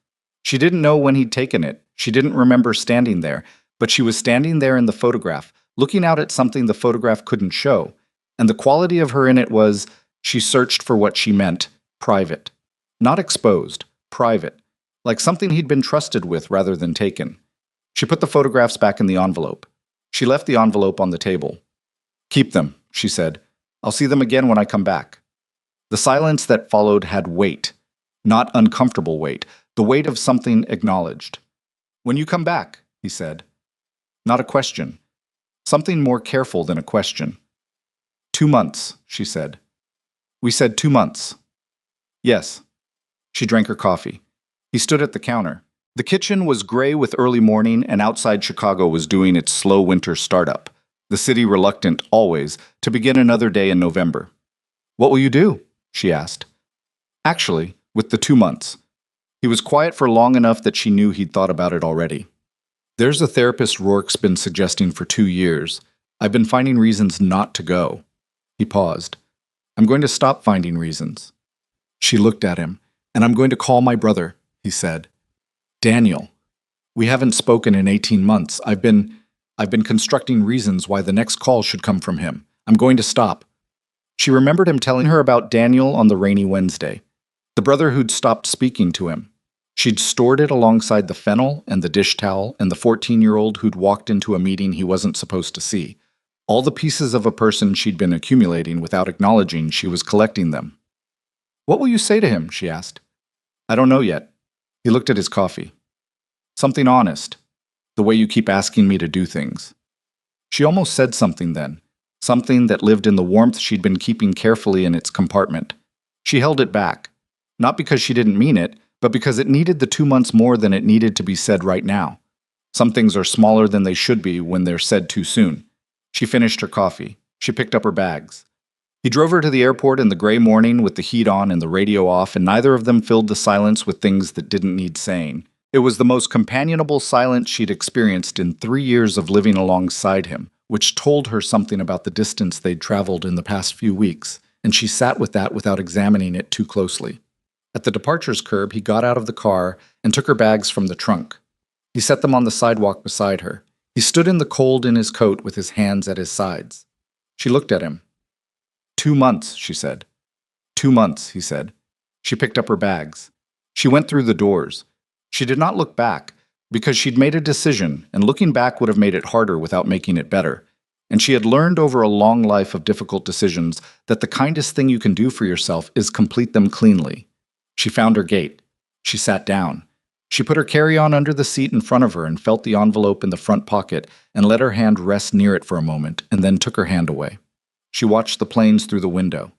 She didn't know when he'd taken it. She didn't remember standing there, but she was standing there in the photograph, looking out at something the photograph couldn't show. And the quality of her in it was, she searched for what she meant, private. Not exposed, private. Like something he'd been trusted with rather than taken. She put the photographs back in the envelope. She left the envelope on the table. "Keep them," she said. "I'll see them again when I come back." The silence that followed had weight. Not uncomfortable weight, the weight of something acknowledged. "When you come back," he said. Not a question. Something more careful than a question. 2 months, she said. "We said 2 months." "Yes." She drank her coffee. He stood at the counter. The kitchen was gray with early morning, and outside Chicago was doing its slow winter startup, the city reluctant, always, to begin another day in November. "What will you do?" she asked. Actually, with the 2 months. He was quiet for long enough that she knew he'd thought about it already. "There's a therapist Rourke's been suggesting for 2 years. I've been finding reasons not to go." He paused. "I'm going to stop finding reasons." She looked at him. "And I'm going to call my brother," he said. "Daniel. We haven't spoken in 18 months. I've been constructing reasons why the next call should come from him. I'm going to stop." She remembered him telling her about Daniel on the rainy Wednesday, the brother who'd stopped speaking to him. She'd stored it alongside the fennel and the dish towel and the 14-year-old who'd walked into a meeting he wasn't supposed to see. All the pieces of a person she'd been accumulating without acknowledging she was collecting them. "What will you say to him?" she asked. "I don't know yet." He looked at his coffee. "Something honest." The way you keep asking me to do things." She almost said something then, something that lived in the warmth she'd been keeping carefully in its compartment. She held it back, not because she didn't mean it, but because it needed the 2 months more than it needed to be said right now. Some things are smaller than they should be when they're said too soon. She finished her coffee. She picked up her bags. He drove her to the airport in the gray morning with the heat on and the radio off, and neither of them filled the silence with things that didn't need saying. It was the most companionable silence she'd experienced in 3 years of living alongside him, which told her something about the distance they'd traveled in the past few weeks, and she sat with that without examining it too closely. At the departures curb, he got out of the car and took her bags from the trunk. He set them on the sidewalk beside her. He stood in the cold in his coat with his hands at his sides. She looked at him. 2 months, she said. 2 months, he said. She picked up her bags. She went through the doors. She did not look back, because she'd made a decision, and looking back would have made it harder without making it better. And she had learned over a long life of difficult decisions that the kindest thing you can do for yourself is complete them cleanly. She found her gate. She sat down. She put her carry-on under the seat in front of her and felt the envelope in the front pocket and let her hand rest near it for a moment and then took her hand away. She watched the planes through the window.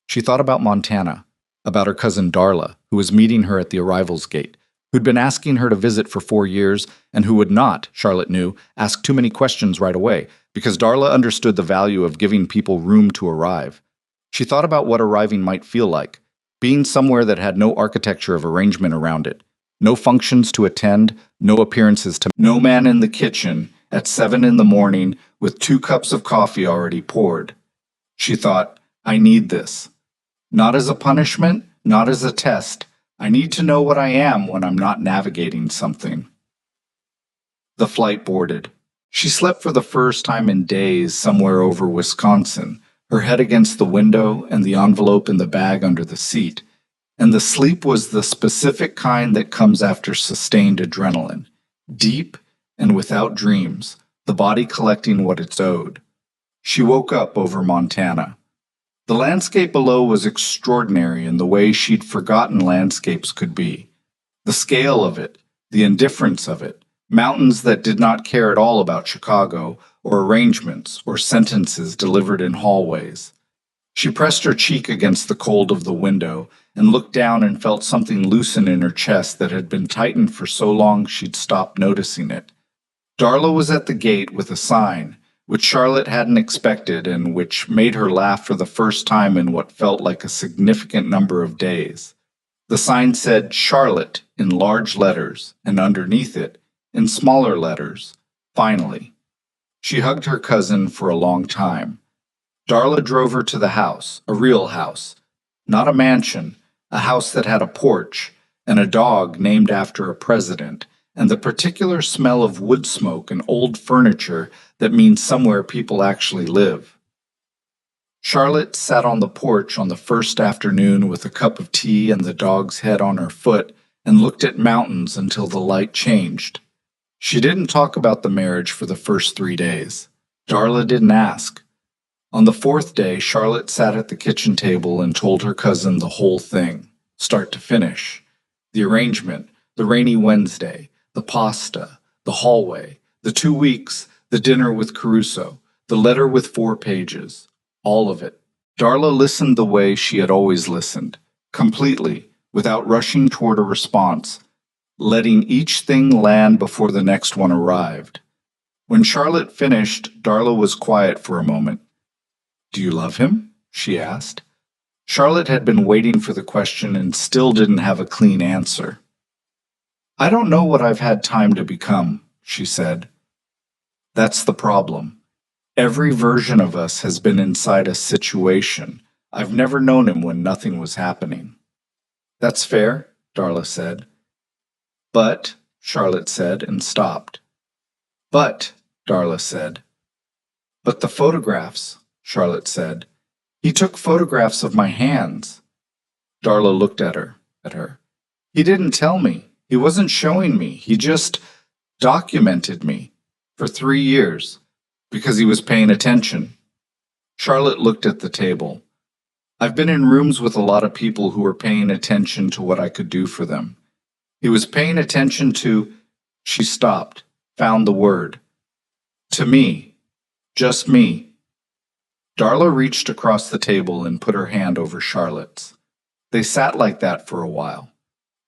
She thought about Montana, about her cousin Darla, who was meeting her at the arrivals gate, who'd been asking her to visit for 4 years and who would not, Charlotte knew, ask too many questions right away, because Darla understood the value of giving people room to arrive. She thought about what arriving might feel like, being somewhere that had no architecture of arrangement around it, no functions to attend, no appearances to no man in the kitchen at 7 in the morning with 2 cups of coffee already poured. She thought, I need this. Not as a punishment, not as a test. I need to know what I am when I'm not navigating something. The flight boarded. She slept for the first time in days somewhere over Wisconsin, her head against the window and the envelope in the bag under the seat. And the sleep was the specific kind that comes after sustained adrenaline, deep and without dreams, the body collecting what it's owed. She woke up over Montana. The landscape below was extraordinary in the way she'd forgotten landscapes could be. The scale of it, the indifference of it, mountains that did not care at all about Chicago, or arrangements, or sentences delivered in hallways. She pressed her cheek against the cold of the window and looked down and felt something loosen in her chest that had been tightened for so long she'd stopped noticing it. Darla was at the gate with a sign, which Charlotte hadn't expected and which made her laugh for the first time in what felt like a significant number of days. The sign said Charlotte in large letters, and underneath it, in smaller letters, finally. She hugged her cousin for a long time. Darla drove her to the house, a real house, not a mansion, a house that had a porch, and a dog named after a president, and the particular smell of wood smoke and old furniture that means somewhere people actually live. Charlotte sat on the porch on the first afternoon with a cup of tea and the dog's head on her foot and looked at mountains until the light changed. She didn't talk about the marriage for the first 3 days. Darla didn't ask. On the 4th day, Charlotte sat at the kitchen table and told her cousin the whole thing, start to finish. The arrangement, the rainy Wednesday, the pasta, the hallway, the 2 weeks, the dinner with Caruso, the letter with 4 pages, all of it. Darla listened the way she had always listened, completely, without rushing toward a response, letting each thing land before the next one arrived. When Charlotte finished, Darla was quiet for a moment. Do you love him? She asked. Charlotte had been waiting for the question and still didn't have a clean answer. I don't know what I've had time to become, she said. That's the problem. Every version of us has been inside a situation. I've never known him when nothing was happening. That's fair, Darla said. But, Charlotte said and stopped. But, Darla said. But the photographs, Charlotte said. He took photographs of my hands. Darla looked at her. He didn't tell me. He wasn't showing me. He just documented me for 3 years because he was paying attention. Charlotte looked at the table. I've been in rooms with a lot of people who were paying attention to what I could do for them. He was paying attention to... She stopped, found the word. To me. Just me. Darla reached across the table and put her hand over Charlotte's. They sat like that for a while.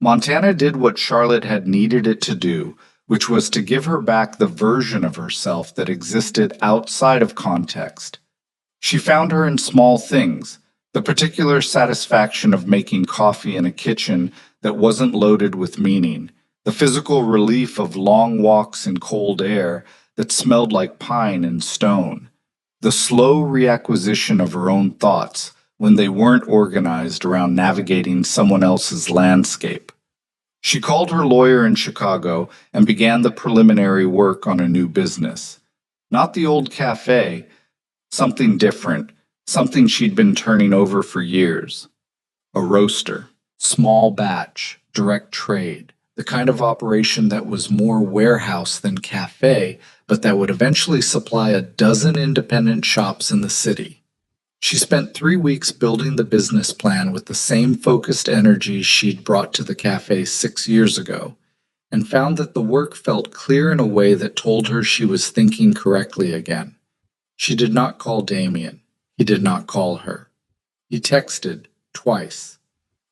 Montana did what Charlotte had needed it to do, which was to give her back the version of herself that existed outside of context. She found her in small things, the particular satisfaction of making coffee in a kitchen that wasn't loaded with meaning, the physical relief of long walks in cold air that smelled like pine and stone, the slow reacquisition of her own thoughts when they weren't organized around navigating someone else's landscape. She called her lawyer in Chicago and began the preliminary work on a new business. Not the old cafe, something different, something she'd been turning over for years. A roaster, small batch, direct trade, the kind of operation that was more warehouse than cafe, but that would eventually supply a dozen independent shops in the city. She spent 3 weeks building the business plan with the same focused energy she'd brought to the cafe 6 years ago, and found that the work felt clear in a way that told her she was thinking correctly again. She did not call Damien. He did not call her. He texted twice.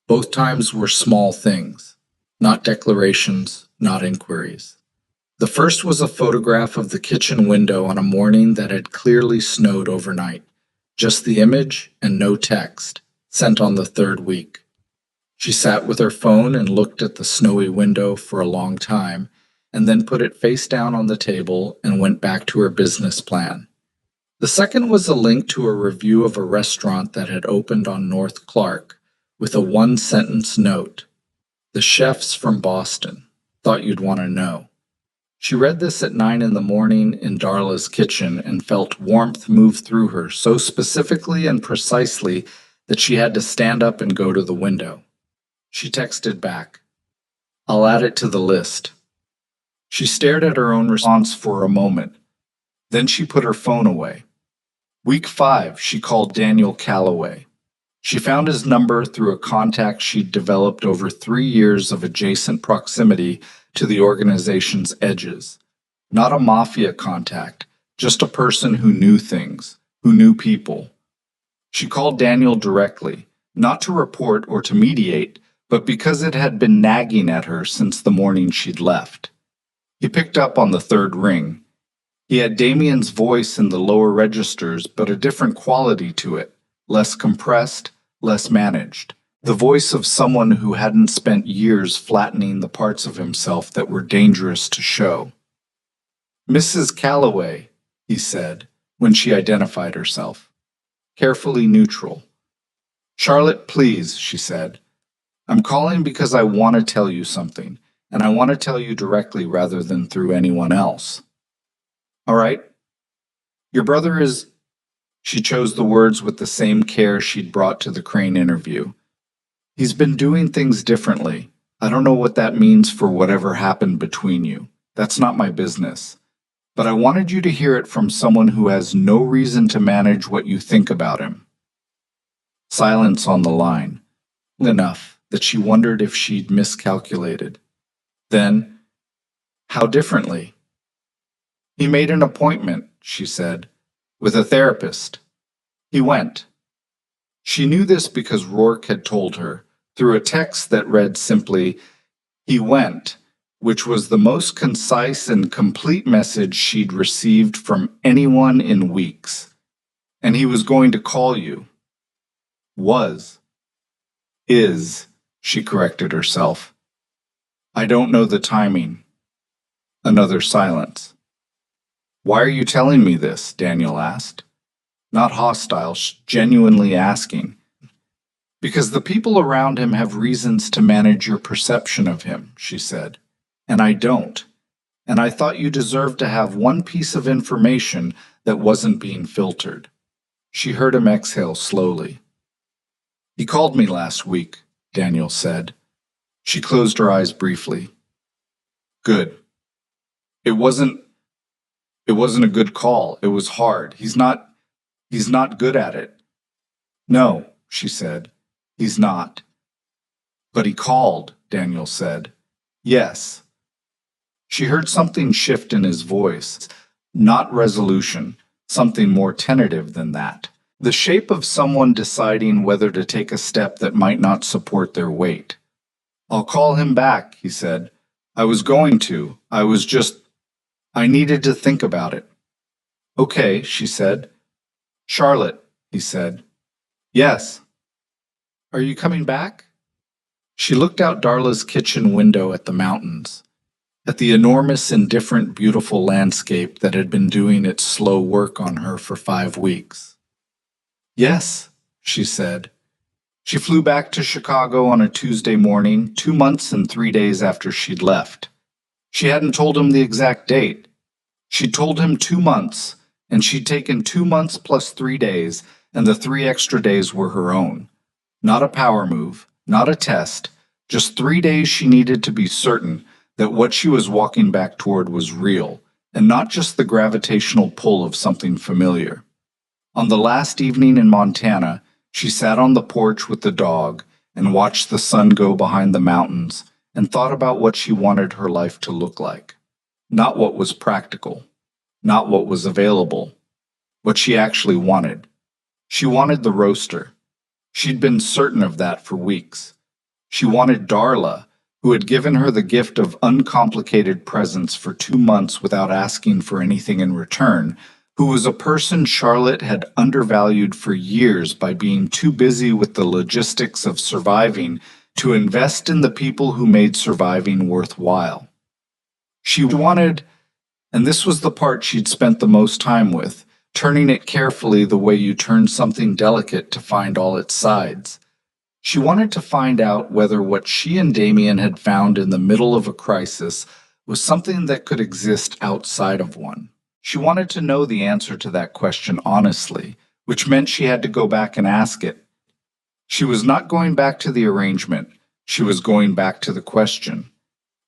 Both times were small things, not declarations, not inquiries. The first was a photograph of the kitchen window on a morning that had clearly snowed overnight. Just the image and no text, sent on the 3rd week. She sat with her phone and looked at the snowy window for a long time, and then put it face down on the table and went back to her business plan. The second was a link to a review of a restaurant that had opened on North Clark, with a 1-sentence note. The chef's from Boston. Thought you'd want to know. She read this at 9 in the morning in Darla's kitchen and felt warmth move through her so specifically and precisely that she had to stand up and go to the window. She texted back, "I'll add it to the list." She stared at her own response for a moment. Then she put her phone away. Week 5, she called Daniel Calloway. She found his number through a contact she'd developed over 3 years of adjacent proximity to the organization's edges. Not a Mafia contact, just a person who knew things, who knew people. She called Daniel directly, not to report or to mediate, but because it had been nagging at her since the morning she'd left. He picked up on the 3rd ring. He had Damien's voice in the lower registers, but a different quality to it, less compressed, less managed. The voice of someone who hadn't spent years flattening the parts of himself that were dangerous to show. "Mrs. Calloway," he said, when she identified herself. Carefully neutral. "Charlotte, please," she said. "I'm calling because I want to tell you something, and I want to tell you directly rather than through anyone else." "All right. Your brother is—" She chose the words with the same care she'd brought to the Crane interview. "He's been doing things differently. I don't know what that means for whatever happened between you. That's not my business. But I wanted you to hear it from someone who has no reason to manage what you think about him." Silence on the line. Enough that she wondered if she'd miscalculated. Then, "How differently?" "He made an appointment," she said, "with a therapist. He went." She knew this because Rourke had told her, through a text that read simply, "He went," which was the most concise and complete message she'd received from anyone in weeks. "And he was going to call you." Was. Is, she corrected herself. "I don't know the timing." Another silence. "Why are you telling me this?" Daniel asked. Not hostile, genuinely asking. "Because the people around him have reasons to manage your perception of him," she said. "And I don't. And I thought you deserved to have one piece of information that wasn't being filtered." She heard him exhale slowly. "He called me last week," Daniel said. She closed her eyes briefly. "Good. It wasn't a good call. It was hard. He's not good at it." "No," she said. "He's not." "But he called," Daniel said. "Yes." She heard something shift in his voice, not resolution, something more tentative than that. The shape of someone deciding whether to take a step that might not support their weight. I'll call him back, he said. I was going to. I needed to think about it. Okay, she said. Charlotte, he said. Yes. Are you coming back? She looked out Darla's kitchen window at the mountains, at the enormous, indifferent, beautiful landscape that had been doing its slow work on her for 5 weeks. Yes, she said. She flew back to Chicago on a Tuesday morning, 2 months and 3 days after she'd left. She hadn't told him the exact date. She'd told him 2 months, and she'd taken 2 months plus 3 days, and the 3 extra days were her own. Not a power move, not a test, just 3 days she needed to be certain that what she was walking back toward was real, and not just the gravitational pull of something familiar. On the last evening in Montana, she sat on the porch with the dog and watched the sun go behind the mountains and thought about what she wanted her life to look like. Not what was practical, not what was available, what she actually wanted. She wanted the roaster. She'd been certain of that for weeks. She wanted Darla, who had given her the gift of uncomplicated presence for 2 months without asking for anything in return, who was a person Charlotte had undervalued for years by being too busy with the logistics of surviving to invest in the people who made surviving worthwhile. She wanted, and this was the part she'd spent the most time with, turning it carefully the way you turn something delicate to find all its sides. She wanted to find out whether what she and Damien had found in the middle of a crisis was something that could exist outside of one. She wanted to know the answer to that question honestly, which meant she had to go back and ask it. She was not going back to the arrangement. She was going back to the question.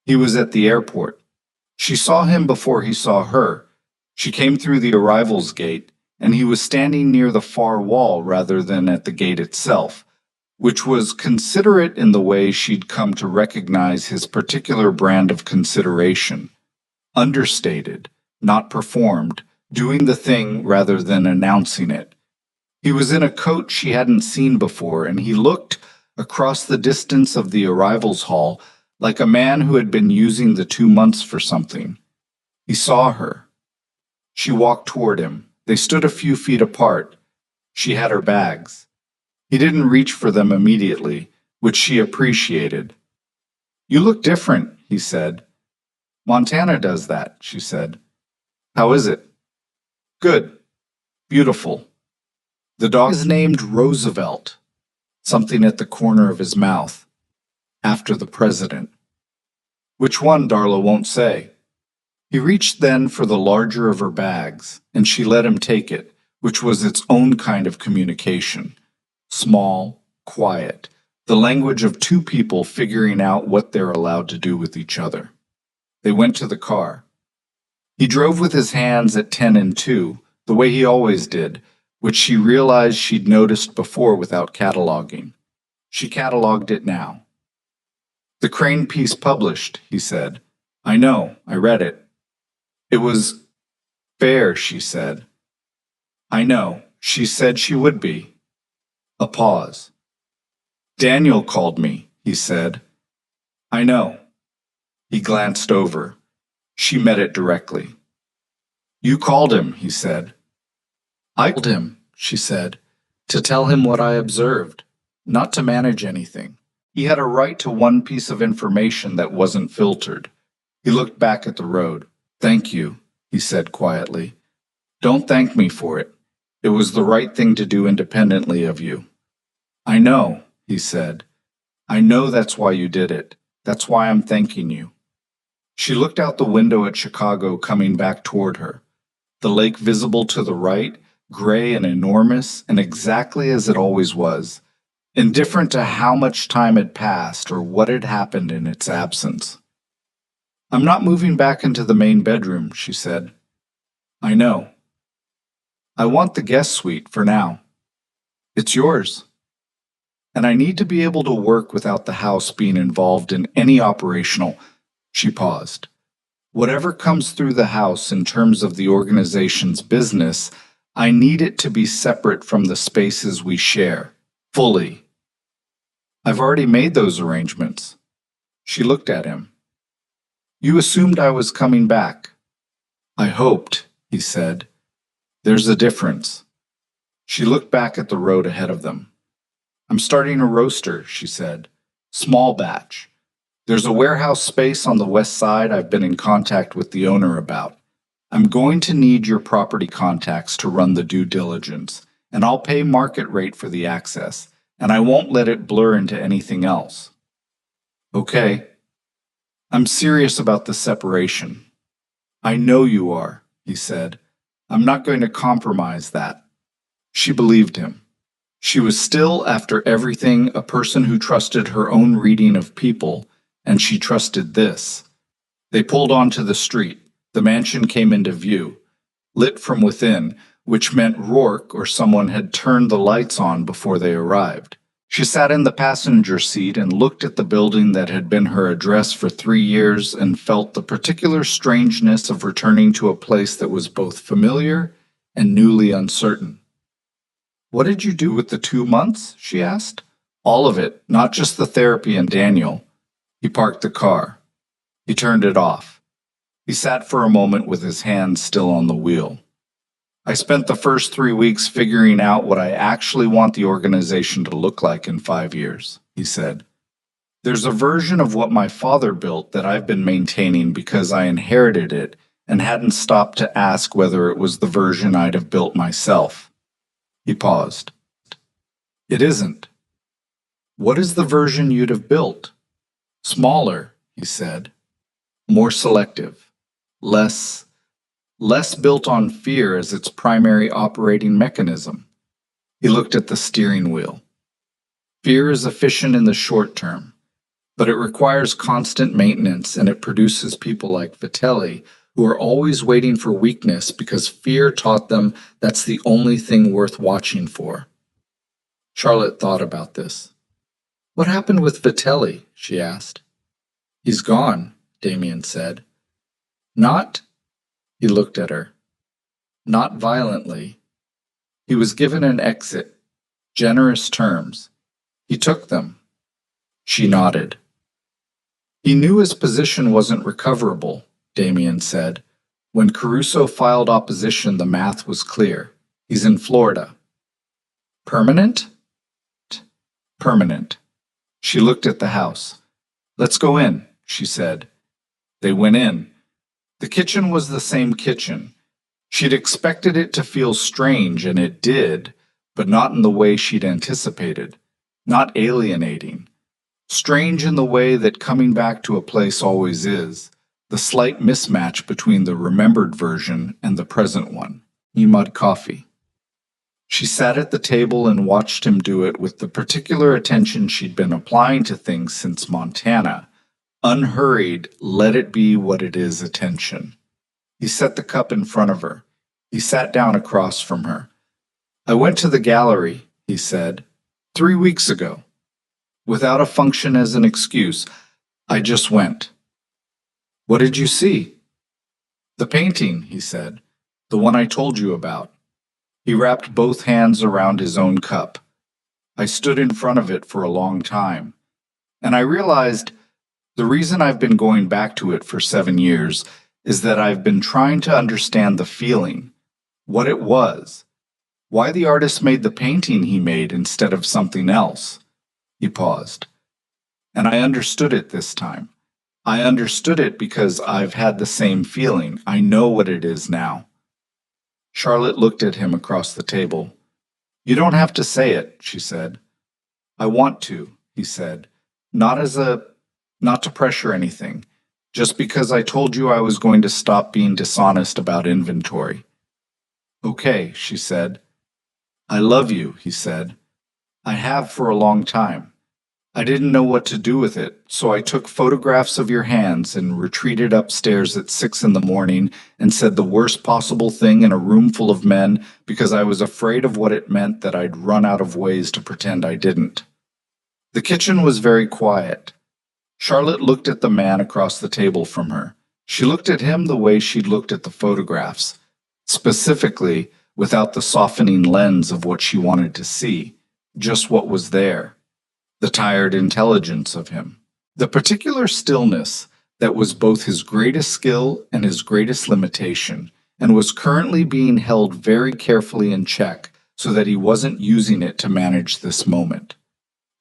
He was at the airport. She saw him before he saw her. She came through the arrivals gate, and he was standing near the far wall rather than at the gate itself, which was considerate in the way she'd come to recognize his particular brand of consideration. Understated, not performed, doing the thing rather than announcing it. He was in a coat she hadn't seen before, and he looked, across the distance of the arrivals hall, like a man who had been using the 2 months for something. He saw her. She walked toward him. They stood a few feet apart. She had her bags. He didn't reach for them immediately, which she appreciated. You look different, he said. Montana does that, she said. How is it? Good. Beautiful. The dog is named Roosevelt, something at the corner of his mouth, after the president. Which one, Darla won't say. He reached then for the larger of her bags, and she let him take it, which was its own kind of communication. Small, quiet, the language of two people figuring out what they're allowed to do with each other. They went to the car. He drove with his hands at 10 and 2, the way he always did, which she realized she'd noticed before without cataloging. She cataloged it now. The Crane piece published, he said. I know, I read it. It was fair, she said. I know, she said she would be. A pause. Daniel called me, he said. I know. He glanced over. She met it directly. You called him, he said. I called him, she said, to tell him what I observed, not to manage anything. He had a right to one piece of information that wasn't filtered. He looked back at the road. Thank you, he said quietly. Don't thank me for it. It was the right thing to do independently of you. I know, he said. I know that's why you did it. That's why I'm thanking you. She looked out the window at Chicago coming back toward her. The lake visible to the right, gray and enormous, and exactly as it always was, indifferent to how much time had passed or what had happened in its absence. I'm not moving back into the main bedroom, she said. I know. I want the guest suite for now. It's yours. And I need to be able to work without the house being involved in any operational. She paused. Whatever comes through the house in terms of the organization's business, I need it to be separate from the spaces we share, fully. I've already made those arrangements. She looked at him. You assumed I was coming back. I hoped, he said. There's a difference. She looked back at the road ahead of them. I'm starting a roaster, she said. Small batch. There's a warehouse space on the west side I've been in contact with the owner about. I'm going to need your property contacts to run the due diligence, and I'll pay market rate for the access, and I won't let it blur into anything else. Okay. I'm serious about the separation. I know you are, he said. I'm not going to compromise that. She believed him. She was still, after everything, a person who trusted her own reading of people, and she trusted this. They pulled onto the street. The mansion came into view, lit from within, which meant Rourke or someone had turned the lights on before they arrived. She sat in the passenger seat and looked at the building that had been her address for 3 years and felt the particular strangeness of returning to a place that was both familiar and newly uncertain. What did you do with the 2 months? She asked. All of it, not just the therapy and Daniel. He parked the car. He turned it off. He sat for a moment with his hands still on the wheel. I spent the first 3 weeks figuring out what I actually want the organization to look like in 5 years, he said. There's a version of what my father built that I've been maintaining because I inherited it and hadn't stopped to ask whether it was the version I'd have built myself. He paused. It isn't. What is the version you'd have built? Smaller, he said. More selective. Less built on fear as its primary operating mechanism. He looked at the steering wheel. Fear is efficient in the short term, but it requires constant maintenance, and it produces people like Vitelli who are always waiting for weakness because fear taught them that's the only thing worth watching for. Charlotte thought about this. What happened with Vitelli? She asked. He's gone, Damien said. Not, he looked at her. Not violently. He was given an exit, generous terms. He took them. She nodded. He knew his position wasn't recoverable, Damien said. When Caruso filed opposition, the math was clear. He's in Florida. Permanent? Permanent. She looked at the house. Let's go in, she said. They went in. The kitchen was the same kitchen. She'd expected it to feel strange, and it did, but not in the way she'd anticipated. Not alienating. Strange in the way that coming back to a place always is, the slight mismatch between the remembered version and the present one. He mud coffee. She sat at the table and watched him do it with the particular attention she'd been applying to things since Montana. Unhurried, let it be what it is attention. He set the cup in front of her. He sat down across from her. I went to the gallery, he said, 3 weeks ago. Without a function as an excuse, I just went. What did you see? The painting, he said, the one I told you about. He wrapped both hands around his own cup. I stood in front of it for a long time, and I realized the reason I've been going back to it for 7 years is that I've been trying to understand the feeling, what it was, why the artist made the painting he made instead of something else. He paused. And I understood it this time. I understood it because I've had the same feeling. I know what it is now. Charlotte looked at him across the table. You don't have to say it, she said. I want to, he said, not to pressure anything, just because I told you I was going to stop being dishonest about inventory. Okay, she said. I love you, he said. I have for a long time. I didn't know what to do with it, so I took photographs of your hands and retreated upstairs at 6 in the morning and said the worst possible thing in a room full of men because I was afraid of what it meant that I'd run out of ways to pretend I didn't. The kitchen was very quiet. Charlotte looked at the man across the table from her. She looked at him the way she'd looked at the photographs, specifically without the softening lens of what she wanted to see, just what was there, the tired intelligence of him. The particular stillness that was both his greatest skill and his greatest limitation, and was currently being held very carefully in check so that he wasn't using it to manage this moment.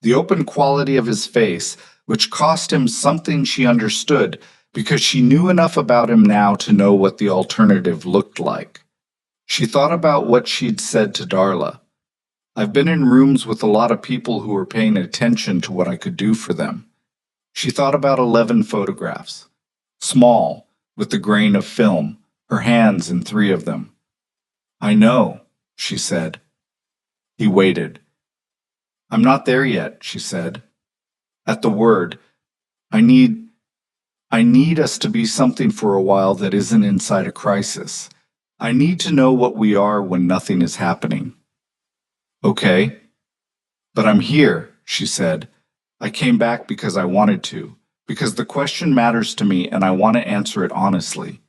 The open quality of his face, which cost him something she understood because she knew enough about him now to know what the alternative looked like. She thought about what she'd said to Darla. I've been in rooms with a lot of people who were paying attention to what I could do for them. She thought about 11 photographs. Small, with the grain of film, her hands in 3 of them. I know, she said. He waited. I'm not there yet, she said. At the word, I need us to be something for a while that isn't inside a crisis. I need to know what we are when nothing is happening. Okay. But I'm here, she said. I came back because I wanted to, because the question matters to me and I want to answer it honestly.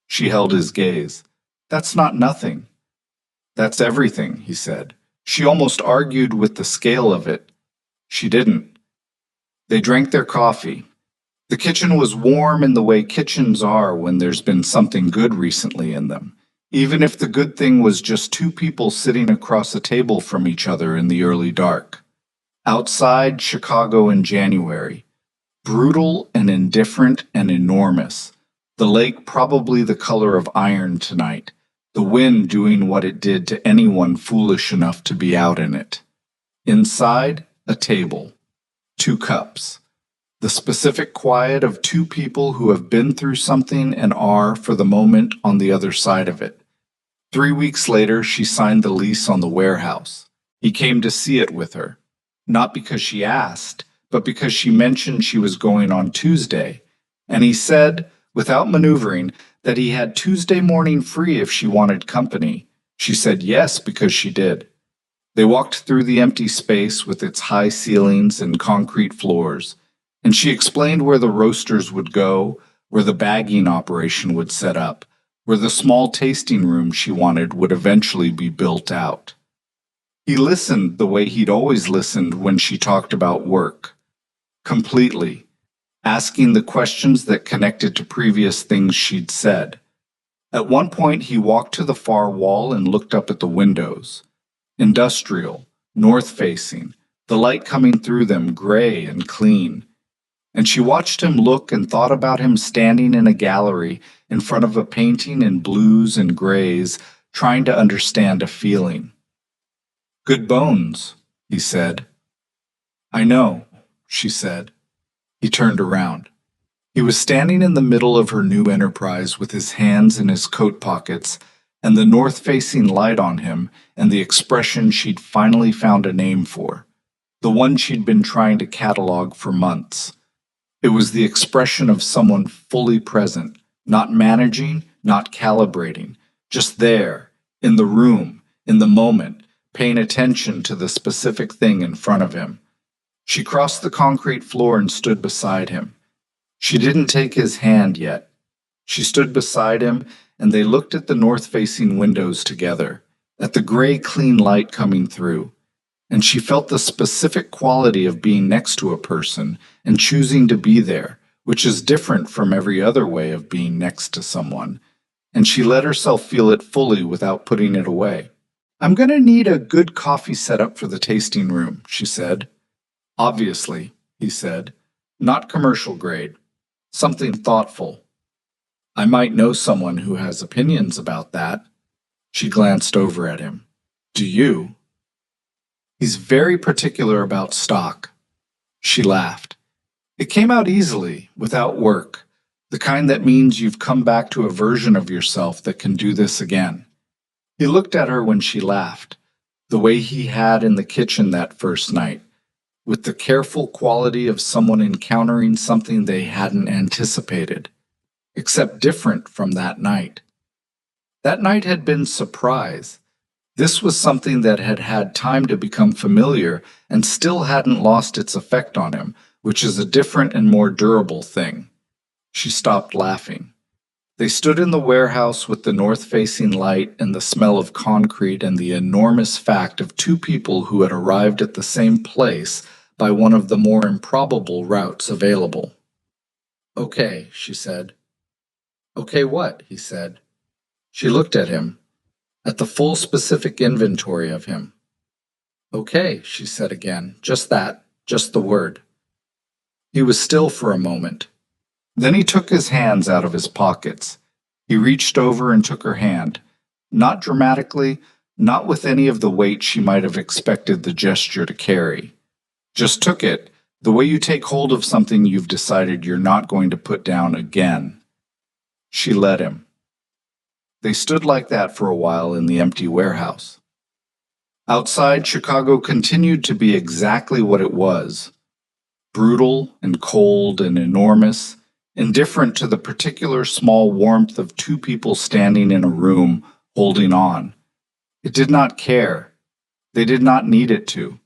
She held his gaze. That's not nothing. That's everything, he said. She almost argued with the scale of it. She didn't. They drank their coffee. The kitchen was warm in the way kitchens are when there's been something good recently in them, even if the good thing was just 2 people sitting across a table from each other in the early dark. Outside Chicago in January, brutal and indifferent and enormous, the lake probably the color of iron tonight, the wind doing what it did to anyone foolish enough to be out in it. Inside, a table, 2 cups, the specific quiet of 2 people who have been through something and are, for the moment, on the other side of it. 3 weeks later, she signed the lease on the warehouse. He came to see it with her, not because she asked, but because she mentioned she was going on Tuesday, and he said, without maneuvering, that he had Tuesday morning free if she wanted company. She said yes because she did. They walked through the empty space with its high ceilings and concrete floors, and she explained where the roasters would go, where the bagging operation would set up, where the small tasting room she wanted would eventually be built out. He listened the way he'd always listened when she talked about work, completely, asking the questions that connected to previous things she'd said. At one point, he walked to the far wall and looked up at the windows. Industrial, north-facing, the light coming through them gray and clean. And she watched him look and thought about him standing in a gallery in front of a painting in blues and grays, trying to understand a feeling. Good bones, he said. I know, she said. He turned around. He was standing in the middle of her new enterprise with his hands in his coat pockets and the north-facing light on him and the expression she'd finally found a name for, the one she'd been trying to catalog for months. It was the expression of someone fully present, not managing, not calibrating, just there, in the room, in the moment, paying attention to the specific thing in front of him. She crossed the concrete floor and stood beside him. She didn't take his hand yet. She stood beside him, and they looked at the north-facing windows together, at the gray, clean light coming through. And she felt the specific quality of being next to a person and choosing to be there, which is different from every other way of being next to someone. And she let herself feel it fully without putting it away. I'm going to need a good coffee setup for the tasting room, she said. Obviously, he said, not commercial grade, something thoughtful. I might know someone who has opinions about that. She glanced over at him. Do you? He's very particular about stock. She laughed. It came out easily, without work, the kind that means you've come back to a version of yourself that can do this again. He looked at her when she laughed, the way he had in the kitchen that first night, with the careful quality of someone encountering something they hadn't anticipated, except different from that night. That night had been surprise. This was something that had had time to become familiar and still hadn't lost its effect on him, which is a different and more durable thing. She stopped laughing. They stood in the warehouse with the north-facing light and the smell of concrete and the enormous fact of two people who had arrived at the same place by one of the more improbable routes available. "Okay," she said. "Okay what?" he said. She looked at him, at the full specific inventory of him. "Okay," she said again. "Just that. Just the word." He was still for a moment. Then he took his hands out of his pockets. He reached over and took her hand, not dramatically, not with any of the weight she might have expected the gesture to carry. Just took it, the way you take hold of something you've decided you're not going to put down again. She let him. They stood like that for a while in the empty warehouse. Outside, Chicago continued to be exactly what it was: brutal and cold and enormous, indifferent to the particular small warmth of two people standing in a room holding on. It did not care. They did not need it to.